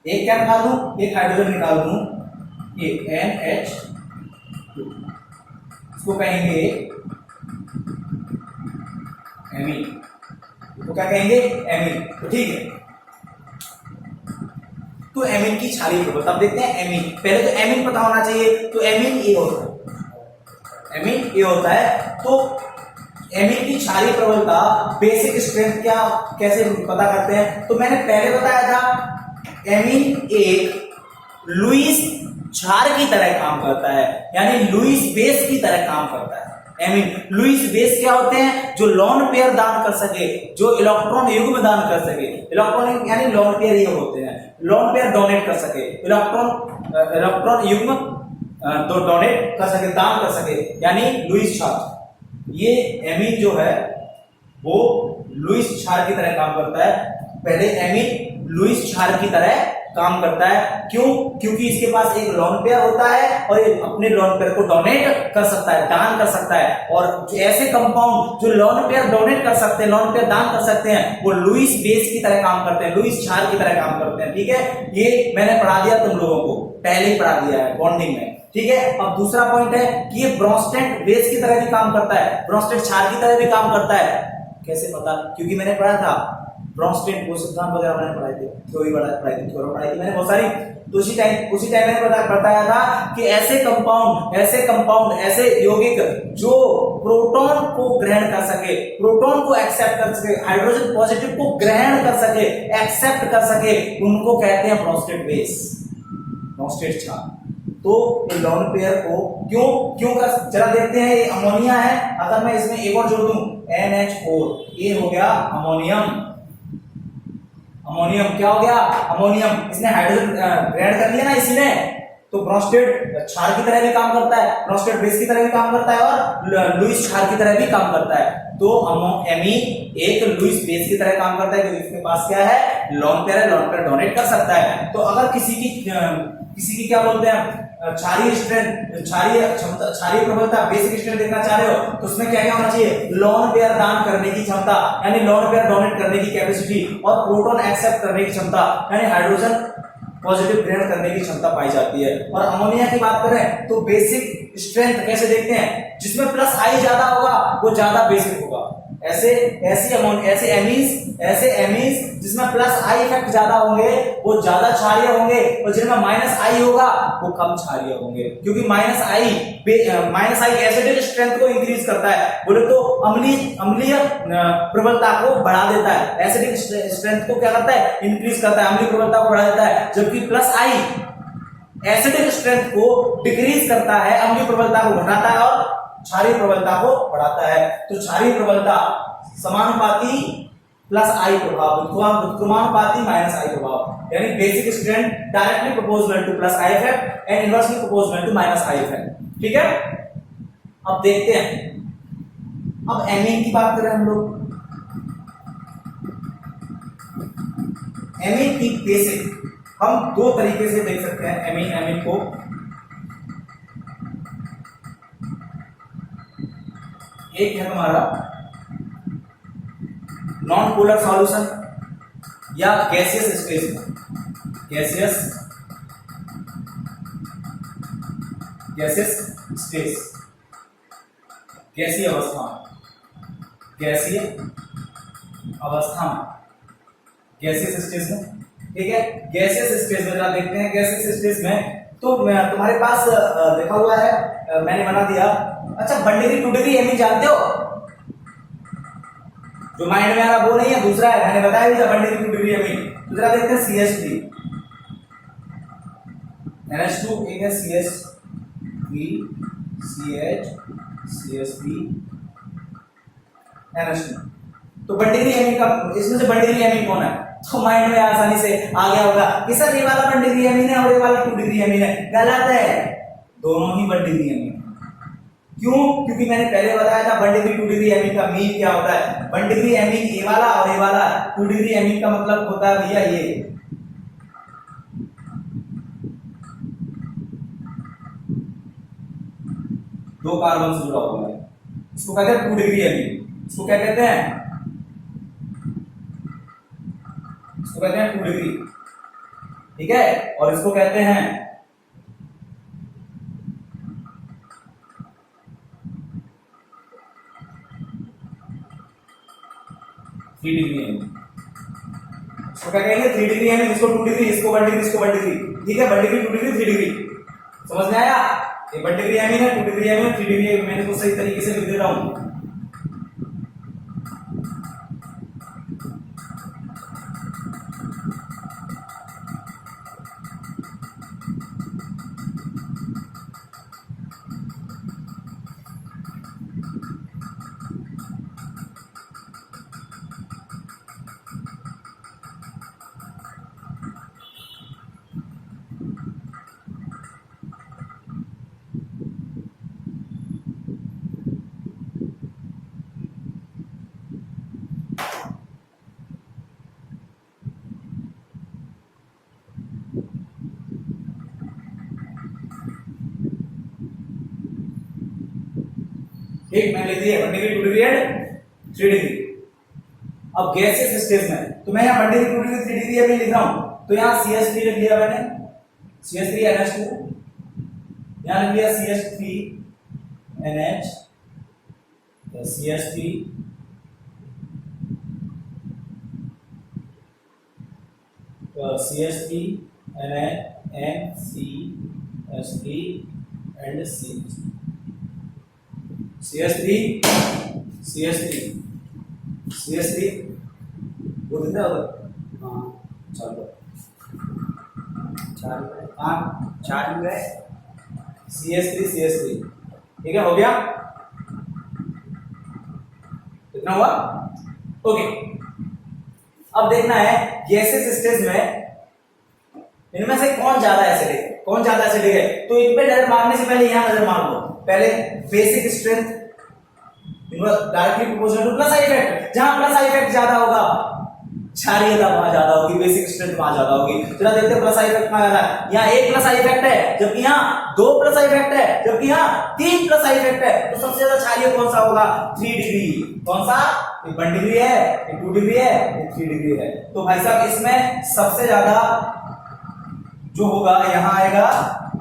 एक क्या निकाल दूं? एक हाइड्रोजन निकाल दूं, ये NH2, इसको कहेंगे एमीन, इसको क्या कहेंगे? एमीन। तो ठीक है, तो एमीन की क्षारीय प्रबलता। अब देखते हैं एमीन, पहले तो एमीन पता होना चाहिए, तो एमीन ए होता है, एमीन ए होता है। तो एमीन की क्षारीय प्रबलता, बेसिक स्ट्रेंथ क्या कैसे पता करते हैं? तो मैंने पहले बताया था एमीन एक लुईस क्षार की तरह काम करता है, यानी लुईस बेस की तरह काम करता है। एमीन लुईस बेस क्या होते हैं? जो लोन पेयर दान कर सके, जो इलेक्ट्रॉन युग्म दान कर सके। इलेक्ट्रॉन यानी लोन पेयर ये होते हैं, लोन पेयर डोनेट कर सके, इलेक्ट्रॉन युग्म तो डोनेट कर सके, दान कर सके, यानी लुईस क्षार। ये एमीन जो है वो लुईस क्षार की तरह काम करता है। पहले एमीन लुईस क्षार की तरह काम करता है, क्यों? क्योंकि इसके पास एक लोन पेयर होता है और ये अपने लोन पेयर को डोनेट कर सकता है, दान कर सकता है। और ऐसे कंपाउंड जो लोन पेयर डोनेट कर सकते हैं, लोन पेयर दान कर सकते हैं, वो लुईस बेस की तरह काम करते हैं, लुईस क्षार की तरह काम करते हैं। ठीक है, ये मैंने पढ़ा दिया तुम लोगों को, पहले ही पढ़ा दिया है बॉन्डिंग में। ठीक है, अब दूसरा पॉइंट है कि ये ब्रोंस्टेड बेस की तरह भी काम करता है, ब्रोंस्टेड क्षार की तरह भी काम करता है। कैसे पता? क्योंकि मैंने पढ़ा था ब्रोंस्टेड वो सिद्धांत वगैरह मैंने पढ़ाई थी, थ्योरी पढ़ाई थी मैंने बहुत सारी। तो उसी टाइम मैंने बताया था कि ऐसे कंपाउंड ऐसे यौगिक जो प्रोटॉन को ग्रहण कर सके, प्रोटॉन को एक्सेप्ट कर सके, हाइड्रोजन पॉजिटिव को ग्रहण कर सके, एक्सेप्ट कर सके, उनको कहते हैं ब्रोंस्टेड बेस, ब्रोंस्टेड क्षार। तो ये लोन पेयर को क्यों कर, जरा देखते हैं। ये अमोनिया है, अगर मैं इसमें एक और जोड़ दूं NH4, ये हो गया अमोनियम। अमोनियम क्या हो गया? अमोनियम। इसने हाइड्रोजन ग्रहण कर लिया ना इसी ने, तो ब्रोंस्टेड क्षार की तरह भी काम करता है, ब्रोंस्टेड बेस की तरह भी काम करता है और लुईस क्षार की तरह भी काम करता है। तो एमीन एक लुईस बेस की तरह काम करता है, क्योंकि इसके पास क्या है? लोन पेयर है, लोन पेयर डोनेट कर सकता है। तो अगर किसी की क्या बोलते हैं क्षारीय स्ट्रेंथ, क्षारीय प्रबलता, बेसिक स्ट्रेंथ देखना चाह रहे हो, तो उसमें क्या क्या होना चाहिए? लोन पेयर दान करने की क्षमता, यानी लोन पेयर डोनेट करने की कैपेसिटी, और प्रोटॉन एक्सेप्ट करने की क्षमता, यानी हाइड्रोजन पॉजिटिव ग्रहण करने की क्षमता पाई जाती है। और अमोनिया की बात करें तो बेसिक स्ट्रेंथ कैसे देखते हैं? जिसमें प्लस आई ज्यादा होगा वो ज्यादा बेसिक होगा, ऐसे ऐसे एमीन्स जिसमें प्लस आई इफेक्ट ज्यादा होंगे वो ज्यादा क्षारीय होंगे, और जिनमें माइनस आई होगा वो कम क्षारीय होंगे, क्योंकि माइनस आई एसिडिक स्ट्रेंथ को इंक्रीज करता है, बोले तो अम्लीय प्रबलता को बढ़ा देता है। एसिडिक स्ट्रेंथ को क्या करता है, इंक्रीज करता है, अम्लीय प्रबलता को बढ़ा देता है, जबकि प्लस आई एसिडिक स्ट्रेंथ को डिक्रीज करता है, अम्लीय प्रबलता को घटाता है और क्षारीय प्रबलता को बढ़ाता है। तो क्षारीय प्रबलता समानुपाती प्लस आई प्रभाव, व्युत्क्रमानुपाती माइनस आई प्रभाव, यानी basic strength directly proportional to plus I effect and inversely proportional to minus I effect. ठीक है, अब देखते हैं, अब एमीन की बात करें हम लोग। एमीन की बेसिक हम दो तरीके से देख सकते हैं एमीन को। एक है हमारा नॉन पोलर सॉल्यूशन या गैसियस स्टेज में, गैसियस स्टेज, गैसीय अवस्था में, गैसीय स्टेज में। ठीक है, गैसियस स्टेज में जरा देखते हैं। गैसियस स्टेज में तो तुम्हारे पास लिखा हुआ है, मैंने बना दिया। अच्छा, 1 डिग्री 2 डिग्री एमीन जानते हो? जो माइंड में आ रहा वो नहीं है, दूसरा है, मैंने बताया भी था 1 डिग्री 2 डिग्री एमीन। तो जरा देखते हैं CH3 NH2, एक है CH3 CH3 NH2। तो 1 डिग्री एमीन का, इसमें से 1 डिग्री एमीन कौन है? तो माइंड में आसानी से आ गया होगा कि सर ये वाला 1 डिग्री एमीन है और ये वाला 2 डिग्री एमीन है। गलत है, दोनों ही 1 डिग्री एमीन। क्यों? क्योंकि मैंने पहले बताया था 1 डिग्री 2 डिग्री एमीन का मीन क्या होता है। 1 डिग्री एमीन ये वाला और ये वाला, 2 डिग्री एमीन का मतलब होता है भैया ये। दो कार्बन से जुड़ा हुआ है, इसको कहते हैं 2 डिग्री एमीन। इसको क्या कहते हैं? इसको कहते हैं 2 डिग्री। ठीक है, और इसको कहते हैं 3 डिग्री एमीन। इसको क्या कहेंगे? 3 डिग्री एमीन, इसको 2 डिग्री, इसको 1 डिग्री, इसको 1 डिग्री। ठीक है, 1 डिग्री 2 डिग्री 3 डिग्री, समझ में आया? ये 1 डिग्री एमीन है, 2 डिग्री एमीन है, 3 डिग्री एमीन। मैंने इसको सही तरीके से लिख दे रहा हूं। एक मैंने लिख दिया 1 डिग्री 2 डिग्री एंड 3 डिग्री। अब गैसियस स्टेज में तो मैं यहाँ 1 डिग्री 2 डिग्री 3 डिग्री अभी लिख रहा हूं, तो यहाँ CH3 लिख दिया मैंने, CH3 NH2, यहाँ लिख दिया CH3 NH, CH3 CH3 NCH3 and CH3 वो दिखता है उधर? हाँ, चलो 4 में गए CH3 ठीक है, हो गया? कितना हुआ? ओके, अब देखना है गैसेस स्टेज में इनमें से कौन ज्यादा एसिडिक है, कौन ज्यादा एसिडिक है। तो इन पे नजर मारने से पहले यहां नजर मार लो। पहले basic strength directly proportional to plus I effect, जहां प्लस आई इफेक्ट ज्यादा होगा क्षारीयता वहां ज्यादा होगी, बेसिक स्ट्रेंथ वहां ज्यादा होगी। चलो देखते हैं प्लस आई इफेक्ट कहां ज्यादा है। यहाँ 1 प्लस आई इफेक्ट है, जबकि यहाँ 2 प्लस आई इफेक्ट है, जबकि यहाँ 3 प्लस आई इफेक्ट है। तो सबसे ज्यादा क्षारीय कौन सा होगा? 3 डिग्री। कौन सा? 1 डिग्री है, 2 डिग्री है, 3 डिग्री है। तो भाई साहब इसमें सबसे ज्यादा जो होगा यहां आएगा,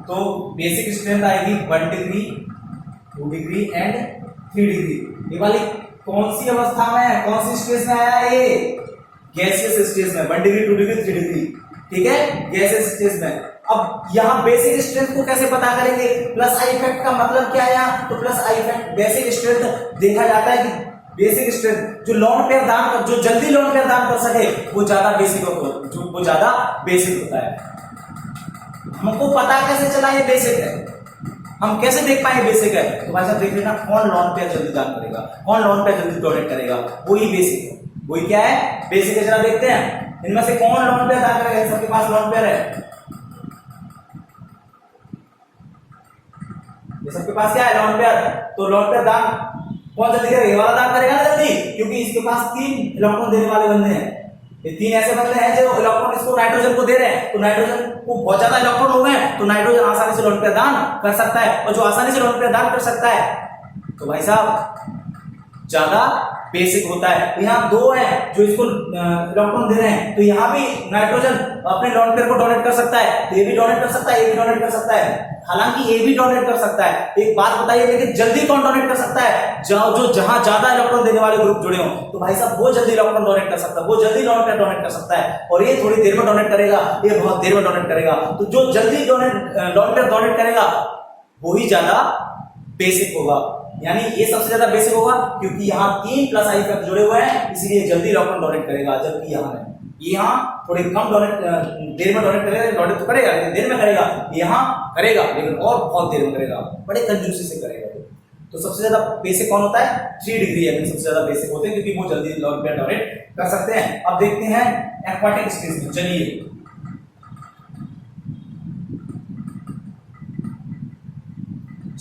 तो बेसिक स्ट्रेंथ आएगी 1 डिग्री 2 डिग्री एंड 3 डिग्री। ये वाली कौन सी अवस्था में, कौन सी स्टेज में आया ये? गैसियस स्टेज में, 1 डिग्री 2 डिग्री 3 डिग्री, ठीक है, गैसियस स्टेज में। अब यहाँ बेसिक स्ट्रेंथ को कैसे पता करेंगे? प्लस आई इफेक्ट का मतलब क्या है यहाँ? तो plus I effect, basic strength देखा जाता है कि बेसिक स्ट्रेंथ जो लोन पेयर दान कर, जो जल्दी लोन पेयर दान कर सके वो ज्यादा बेसिक होता है, जो वो ज्यादा बेसिक होता है। हमको पता कैसे चला ये बेसिक है? हम कैसे देख पाएंगे बेसिक है? तो भाई साहब देख लेना, कौन लोन पेयर जल्दी दान करेगा, कौन लोन पेयर जल्दी डोनेट करेगा, वही बेसिक है। वही क्या है? बेसिक है। जरा देखते हैं इनमें से कौन लोन पेयर दान करेगा। सबके पास लोन पेयर है, ये सबके पास क्या है? Lone pair. तो लोन पेयर दान कौन जल्दी करेगा? ये वाला दान करेगा ना जल्दी, क्योंकि इसके पास 3 इलेक्ट्रॉन देने वाले बंदे हैं। ये 3 ऐसे बंदे हैं जो इलेक्ट्रॉन इसको नाइट्रोजन को दे रहे हैं, तो नाइट्रोजन को बहुत ज्यादा इलेक्ट्रॉन हो गए, तो नाइट्रोजन आसानी से लोन पेयर दान कर सकता है। और जो आसानी से लोन पेयर दान कर सकता है तो भाई साहब ज्यादा बेसिक होता है। तो यहाँ 2 है जो इसको इलेक्ट्रॉन दे रहे हैं, तो यहाँ भी नाइट्रोजन अपने लोन पेयर को डोनेट कर सकता है, तो ये भी डोनेट कर सकता है, ये भी डोनेट कर सकता है। हालांकि ये भी डोनेट कर सकता है। एक बात बताइए, लेकिन जल्दी कौन डोनेट कर सकता है? जो जहां ज्यादा इलेक्ट्रॉन देने वाले ग्रुप जुड़े हों, तो भाई साहब वो जल्दी इलेक्ट्रॉन डोनेट कर सकता है, वो जल्दी लोन पेयर डोनेट कर सकता है। और ये थोड़ी देर में डोनेट करेगा, ये बहुत देर में डोनेट करेगा। तो जो जल्दी लोन पेयर डोनेट करेगा वही ज्यादा बेसिक होगा, यानी ये सबसे ज्यादा बेसिक होगा, क्योंकि यहाँ 3 प्लस आई इफेक्ट जुड़े हुए हैं, इसलिए जल्दी इलेक्ट्रॉन डोनेट करेगा। जबकि यहाँ नहीं, यहाँ थोड़े कम देर में डोनेट करेगा, डोनेट तो करेगा लेकिन देर में करेगा, यहाँ करेगा लेकिन और बहुत देर में करेगा, बड़े कंजूसी से करेगा। तो सबसे ज्यादा बेसिक कौन होता है? 3 डिग्री है, सबसे ज्यादा बेसिक होते हैं, क्योंकि वो जल्दी लोन पेयर डोनेट कर सकते हैं। अब देखते हैं एक्वाटिक स्टेज में। चलिए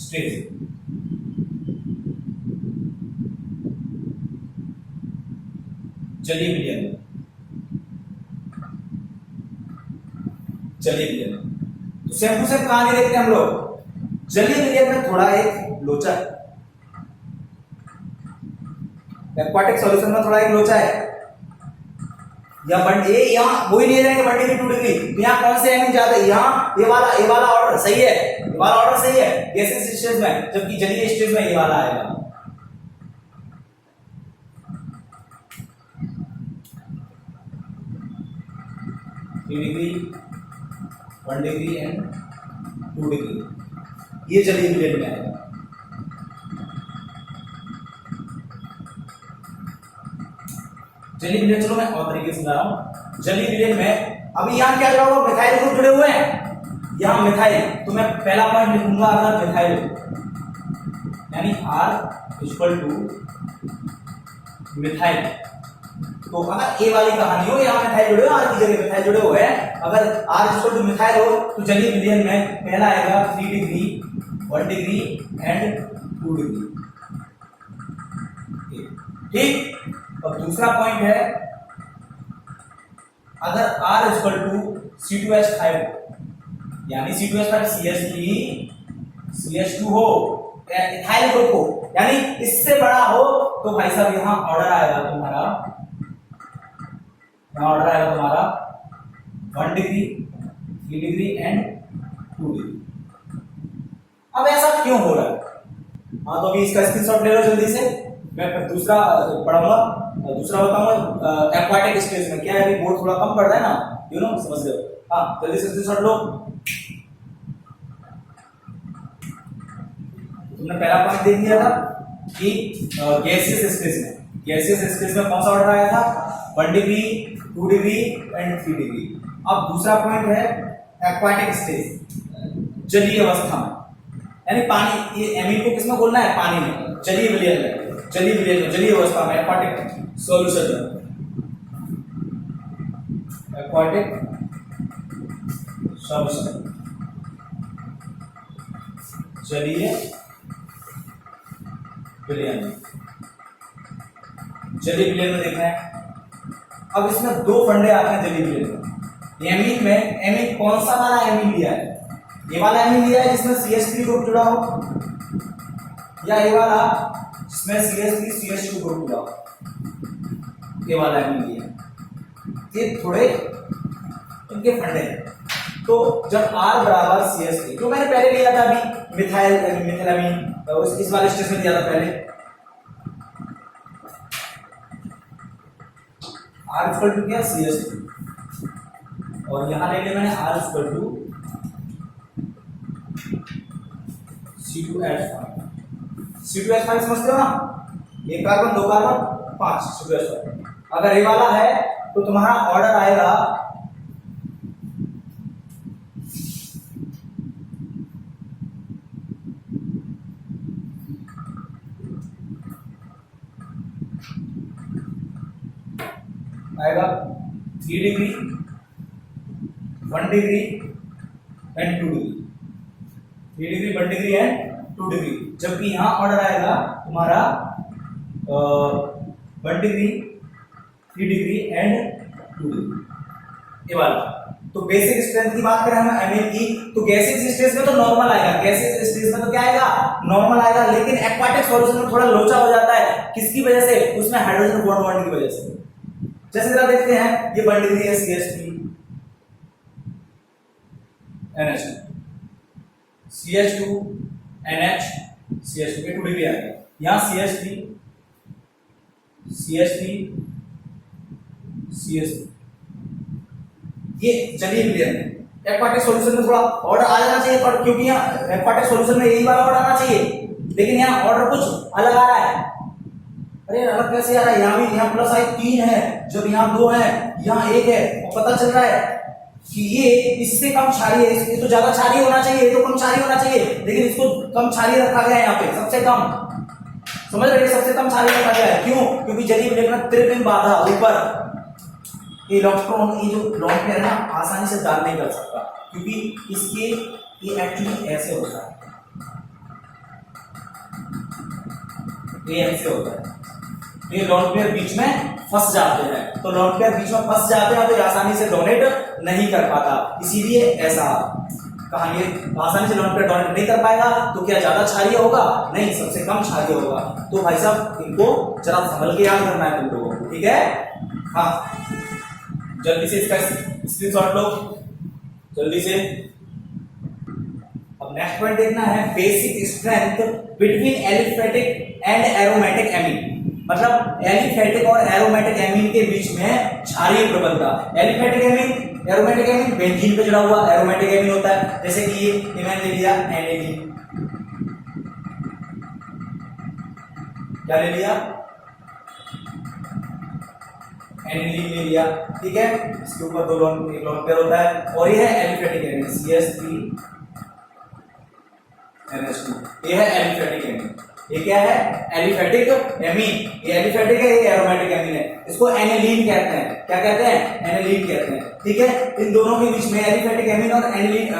स्टेज, जलीय विलयन, जलीय विलयन। तो सेम टू सेम कहानी देखते हैं हम लोग। जलीय विलयन में थोड़ा एक लोचा है, एक्वाटिक सॉल्यूशन में थोड़ा एक लोचा है। यहाँ वही ले जाएंगे 1 डिग्री 2 डिग्री, तो यहाँ कौन से एमिन ज्यादा है? यहाँ ये वाला ऑर्डर सही है, ये वाला ऑर्डर सही है गैसियस स्टेज में, जबकि जलीय स्टेज में ये वाला आएगा। डिग्री 1 डिग्री एंड 2 डिग्री, ये जलीय विलयन में आएगा। जलीय विलयन, चलो मैं और तरीके से समझा रहा हूं। जलीय विलयन में अभी यहाँ क्या जुड़ा हुआ? मिथाइल ग्रुप जुड़े हुए हैं, यहाँ मिथाइल। तो मैं पहला पॉइंट लिखूंगा अगर मिथाइल, यानी R = मिथाइल। तो अगर ए वाली कहानी हो, यहाँ मिथाइल जुड़े हो, आर की जगह मिथाइल जुड़े हुए हैं, अगर R = मिथाइल हो तो जलीय विलयन में पहला आएगा 3 डिग्री 1 डिग्री एंड 2 डिग्री, ठीक। और दूसरा पॉइंट है, अगर R = C2H5 यानी C2H5 CH2 हो, इथाइल ग्रुप हो, यानी इससे बड़ा हो, तो भाई साहब यहाँ ऑर्डर आएगा तुम्हारा, 1 डिग्री 3 डिग्री एंड 2 डिग्री। अब ऐसा क्यों हो रहा है? हाँ, तो अभी इसका स्क्रीनशॉट ले लो जल्दी से, मैं फिर दूसरा पढ़ाऊंगा, दूसरा बताऊंगा एक्वाटिक स्टेज में क्या है। अभी बोर्ड थोड़ा कम पड़ रहा है ना, समझ रहे हो? हाँ, जल्दी से स्क्रीनशॉट लो। तुमने पहला पॉइंट देख लिया था कि गैसियस स्टेज में कौन सा ऑर्डर आया था? 1 डिग्री 2 डिग्री एंड 3 डिग्री। अब दूसरा पॉइंट है एक्वाटिक स्टेज, जलीय अवस्था में, यानी पानी, ये एमिन को किसमें बोलना है? पानी में, जलीय विलयन में, जलीय अवस्था में, एक्वाटिक सॉल्यूशन में, एक्वाटिक सॉल्यूशन, जलीय विलयन में देखना है। अब इसमें 2 फंडे आते हैं जलीय विलयन में। एमीन में, एमीन कौन सा वाला एमीन लिया है? ये वाला एमीन लिया है जिसमें CH3 ग्रुप जुड़ा हो, या ये वाला जिसमें CH3 CH2 ग्रुप जुड़ा हो? ये वाला एमीन लिया है। ये थोड़े इनके फंडे हैं। तो जब R = CH3, जो मैंने पहले लिया था अभी मिथाइलमीन, इस वाले स्टेज में दिया था पहले, R इक्वल टू क्या, CH2, और यहां ले लिया मैंने R equal to C2H5। C2H5 समझते हो ना, एक कार्बन, दो कार्बन, 5 C2H5। अगर ये वाला है तो तुम्हारा ऑर्डर आएगा आएगा 3 degree, 1 degree and 2 degree, 3 degree, 1 degree and 2 degree. जबकि यहां ऑर्डर आएगा तुम्हारा 1 डिग्री, 3 डिग्री एंड 2 डिग्री, ये वाला। तो बेसिक स्ट्रेंथ की बात करें हम Mn की, तो गैसियस स्टेज में तो नॉर्मल आएगा, गैसियस स्टेज में तो क्या आएगा, नॉर्मल आएगा। लेकिन एक्वाटिक सॉल्यूशन में थोड़ा लोचा हो जाता है, किसकी वजह से, उसमें हाइड्रोजन बॉन्ड की वजह से। जैसे जरा देखते हैं, ये 1 डिग्री है CH3 NH, CH2 NH, CH2 के 2 डिग्री आ गया। यहां CH3 CH3 CH3, ये चलिए क्लियर है। एक्वाटिक सॉल्यूशन में थोड़ा ऑर्डर आ जाना चाहिए, पर क्योंकि यहाँ एक्वाटिक सॉल्यूशन में यही वाला ऑर्डर आना चाहिए, लेकिन यहाँ ऑर्डर कुछ अलग आ रहा है। अरे अलग कैसे आ रहा है, यहाँ भी, यहाँ प्लस आई 3 है, जब यहाँ 2 है, यहाँ 1 है, और पता चल रहा है कि ये इससे कम क्षारीय है, ये तो ज्यादा क्षारीय होना चाहिए, ये तो कम क्षारीय होना चाहिए, लेकिन इसको कम क्षारीय रखा गया है यहाँ पे, सबसे कम, समझ रहे, सबसे कम क्षारीय रखा गया है। क्यों? क्योंकि जलीय विलेखन त्रिपिन बाधा ऊपर, इलेक्ट्रॉन, ये जो लोन पेयर है ना, आसानी से दान नहीं कर सकता, क्योंकि इसके ये एक्चुअली ऐसे होता है, ये ऐसे होता है, ये लोन पेयर बीच में फंस जाते हैं, तो लोन पेयर बीच में फंस जाते हैं तो ये आसानी से डोनेट नहीं कर पाता, इसीलिए ऐसा कहानी, आसानी से लोन पेयर डोनेट नहीं कर पाएगा तो क्या ज्यादा क्षारीय होगा, नहीं, सबसे कम क्षारीय होगा। तो भाई साहब इनको जरा संभल के याद करना है तुम लोगों को, ठीक है। हाँ, जल्दी से इसका स्क्रीनशॉट लो, जल्दी से। अब नेक्स्ट पॉइंट देखना है, basic strength between aliphatic and aromatic amine, मतलब एलिफेटिक और एरोमेटिक एमीन के बीच में क्षारीय प्रबलता। Aliphatic amine, aromatic amine benzene पे जुड़ा हुआ एरोमेटिक एमीन होता है, जैसे कि ये मैंने ले लिया एनिलीन, क्या ले लिया, एनिलीन ले लिया, ठीक है। इसके ऊपर दो लोन, एक लोन पेयर होता है, और ये है एलिफेटिक एमीन CH3NH2, ये है एलिफेटिक एमीन। ये क्या है, एलिफेटिक एमीन, ये एलिफेटिक है, ये एरोमेटिक एमीन है, इसको एनिलीन कहते हैं। क्या कहते हैं, एनिलीन कहते हैं, ठीक है। इन दोनों के बीच में, एलिफेटिक एमीन और एनिलीन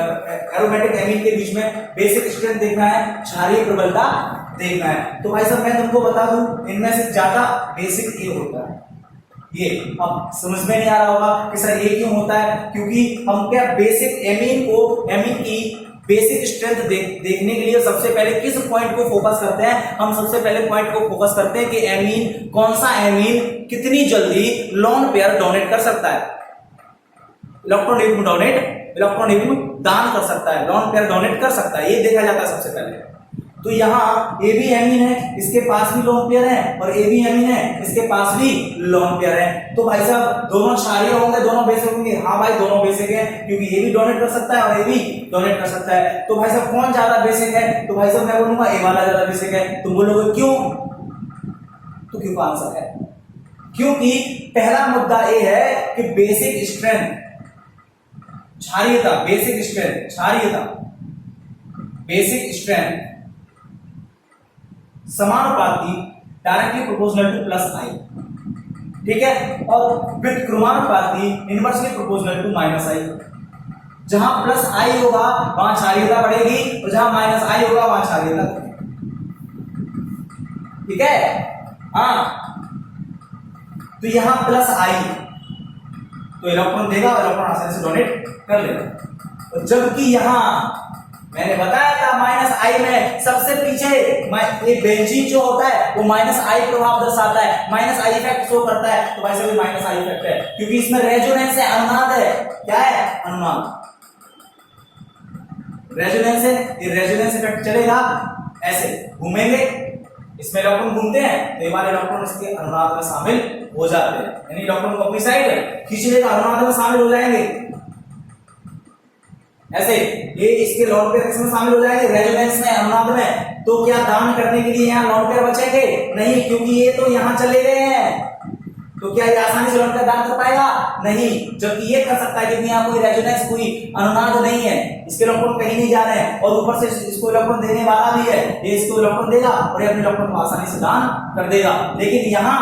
एरोमेटिक एमीन के बीच में बेसिक स्ट्रेंथ देखना है, क्षारीय प्रबलता देखना है। तो भाई साहब मैं तुमको बता दूं, इनमें से ज्यादा बेसिक ये होता है, ये अब समझ में नहीं आ रहा होगा कि सर ये क्यों होता है, क्योंकि हम क्या बेसिक एमीन को, एमीन की बेसिक स्ट्रेंथ देखने के लिए सबसे पहले किस पॉइंट को फोकस करते हैं, हम सबसे पहले पॉइंट को फोकस करते हैं कि एमीन, कौन सा एमीन कितनी जल्दी लोन पेयर डोनेट कर सकता है, इलेक्ट्रोनेगेटिव डोनेट, इलेक्ट्रोनेगेटिव दान कर सकता है, लोन पेयर डोनेट कर सकता है, ये देखा जाता है सबसे पहले। तो यहाँ ए बी एमीन है, इसके पास भी लोन पेयर है, और ए बी एमीन है, इसके पास भी लोन पेयर है। तो भाई साहब दोनों क्षारीय होंगे, दोनों बेसिक होंगे, हाँ भाई दोनों बेसिक है, क्योंकि ये भी डोनेट कर सकता है और ये भी डोनेट कर सकता है। तो भाई साहब कौन ज्यादा बेसिक है, तो भाई साहब मैं बोलूंगा ए वाला ज्यादा बेसिक है। तुम बोलोगे क्यों, तो क्यों का आंसर है, क्योंकि पहला मुद्दा ये है कि बेसिक स्ट्रेंथ, क्षारीयता, बेसिक स्ट्रेंथ, क्षारीयता, बेसिक स्ट्रेंथ समानुपाती, डायरेक्टली प्रोपोर्शनल टू प्लस आई, ठीक है, और व्युत्क्रमानुपाती, inversely proportional to minus I. जहां प्लस आई होगा वहां क्षारीयता बढ़ेगी, और जहां माइनस आई होगा वहां क्षारीयता घटेगी, ठीक है। हाँ, तो यहां प्लस आई तो इलेक्ट्रॉन देगा, इलेक्ट्रॉन आसानी से डोनेट कर लेगा, और जबकि यहां मैंने बताया था माइनस आई में सबसे पीछे ये बेंजीन जो होता है वो माइनस आई प्रभाव दर्शाता है, माइनस आई इफेक्ट शो करता है। तो वैसे भी माइनस आई इफेक्ट है, क्योंकि इसमें रेजोनेंस है, अनुनाद है, क्या है, अनुनाद, रेजोनेंस है। ये रेजोनेंस इफेक्ट चलेगा, ऐसे घूमेंगे, इसमें इलेक्ट्रॉन घूमते हैं तो ये वाले इलेक्ट्रॉन इसके अनुनाद में शामिल हो जाते हैं, यानी इलेक्ट्रॉन को अपनी साइड खींच लेगा, अनुनाद में शामिल हो जाएंगे। ऐसे ये इसके लॉन पेयर किसमें शामिल हो जाएंगे, रेजोनेंस में, अनुनाद में। तो क्या दान करने के लिए यहाँ लॉन पेयर बचेंगे? नहीं, क्योंकि ये तो यहाँ चले गए हैं। तो क्या ये आसानी से लॉन पेयर दान कर पाएगा? नहीं, जबकि ये कर सकता है क्योंकि यहाँ कोई रेजोनेंस, कोई अनुनाद नहीं है, इसके इलेक्ट्रॉन कहीं नहीं जा रहे हैं और ऊपर से इसको इलेक्ट्रॉन देने वाला भी है, ये इसको इलेक्ट्रॉन देगा और ये अपने इलेक्ट्रॉन को आसानी से दान कर देगा। लेकिन यहाँ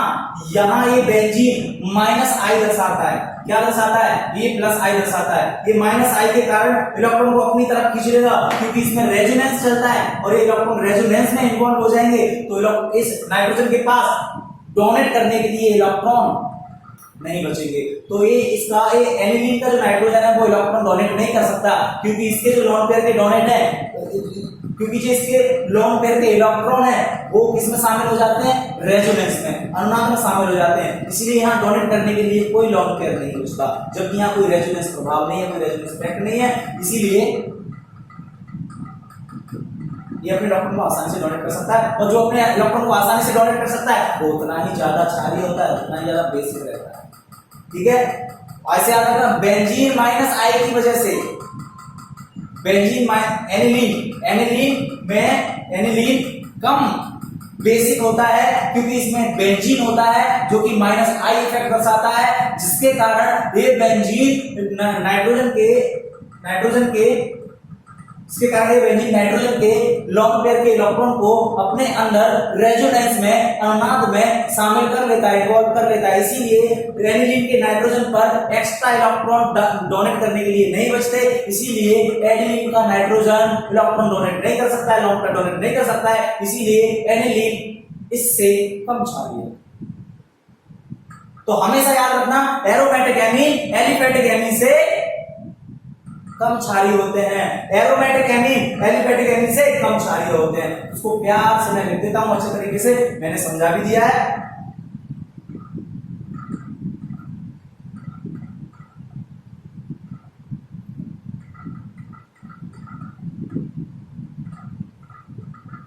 ये बेंजीन माइनस आई दर्शाता है। क्या दर्शाता है? ये प्लस आई दर्शाता है। ये माइनस आई के कारण इलेक्ट्रॉन को अपनी तरफ खींच लेगा क्योंकि इसमें रेजोनेंस चलता है और ये इलेक्ट्रॉन रेजोनेंस में इन्वॉल्व हो जाएंगे। तो इस नाइट्रोजन के पास डोनेट करने के लिए इलेक्ट्रॉन नहीं बचेंगे। तो ये इसका एनिलीन का जो नाइट्रोजन है वो इलेक्ट्रॉन डोनेट नहीं कर सकता क्योंकि इसके जो लोन पेयर के डोनेट है, क्योंकि जो इसके लोन पेयर के इलेक्ट्रॉन है वो किसमें शामिल हो जाते हैं? रेजोनेंस में, अनुनाद में शामिल हो जाते हैं। इसलिए यहाँ डोनेट करने के लिए कोई लोन पेयर नहीं बचता, जबकि यहाँ कोई रेजोनेंस प्रभाव नहीं है, कोई रेजोनेंस इफेक्ट नहीं है। इसीलिए ये अपने इलेक्ट्रॉन को आसानी से डोनेट कर सकता है और जो अपने इलेक्ट्रॉन को आसानी से डोनेट कर सकता है वो उतना ही ज्यादा क्षारीय होता है, उतना ही ज्यादा बेसिक रहता है। ठीक है, ऐसे याद रखना, बेंजीन माइनस आई की वजह से बेंजीन एनिलीन कम बेसिक होता है क्योंकि इसमें बेंजीन होता है जो कि माइनस आई इफेक्ट दर्शाता है, जिसके कारण ये बेंजीन नाइट्रोजन के इसके कारण ये बेंजीन नाइट्रोजन के लोन पेयर के इलेक्ट्रॉन को अपने अंदर रेजोनेंस में, अनुनाद में शामिल कर लेता है, इन्वॉल्व कर लेता है। इसीलिए एनिलीन के नाइट्रोजन पर एक्स्ट्रा इलेक्ट्रॉन डोनेट करने के लिए नहीं बचते। इसीलिए एनिलीन का नाइट्रोजन इलेक्ट्रॉन डोनेट नहीं कर सकता है, लोन पेयर डोनेट नहीं कर सकता है। इसीलिए एनिलीन इससे कम क्षारीय है। तो हमेशा याद रखना, एरोमेटिक एमीन एलिफेटिक एमीन से कम क्षारीय होते हैं। एरोमेटिक एमीन एलिफेटिक एमीन से कम क्षारीय होते हैं। उसको प्यार से मैं लिख देता हूं अच्छे तरीके से, मैंने समझा भी दिया है।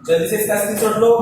जल्दी से इसका स्क्रीनशॉट लो।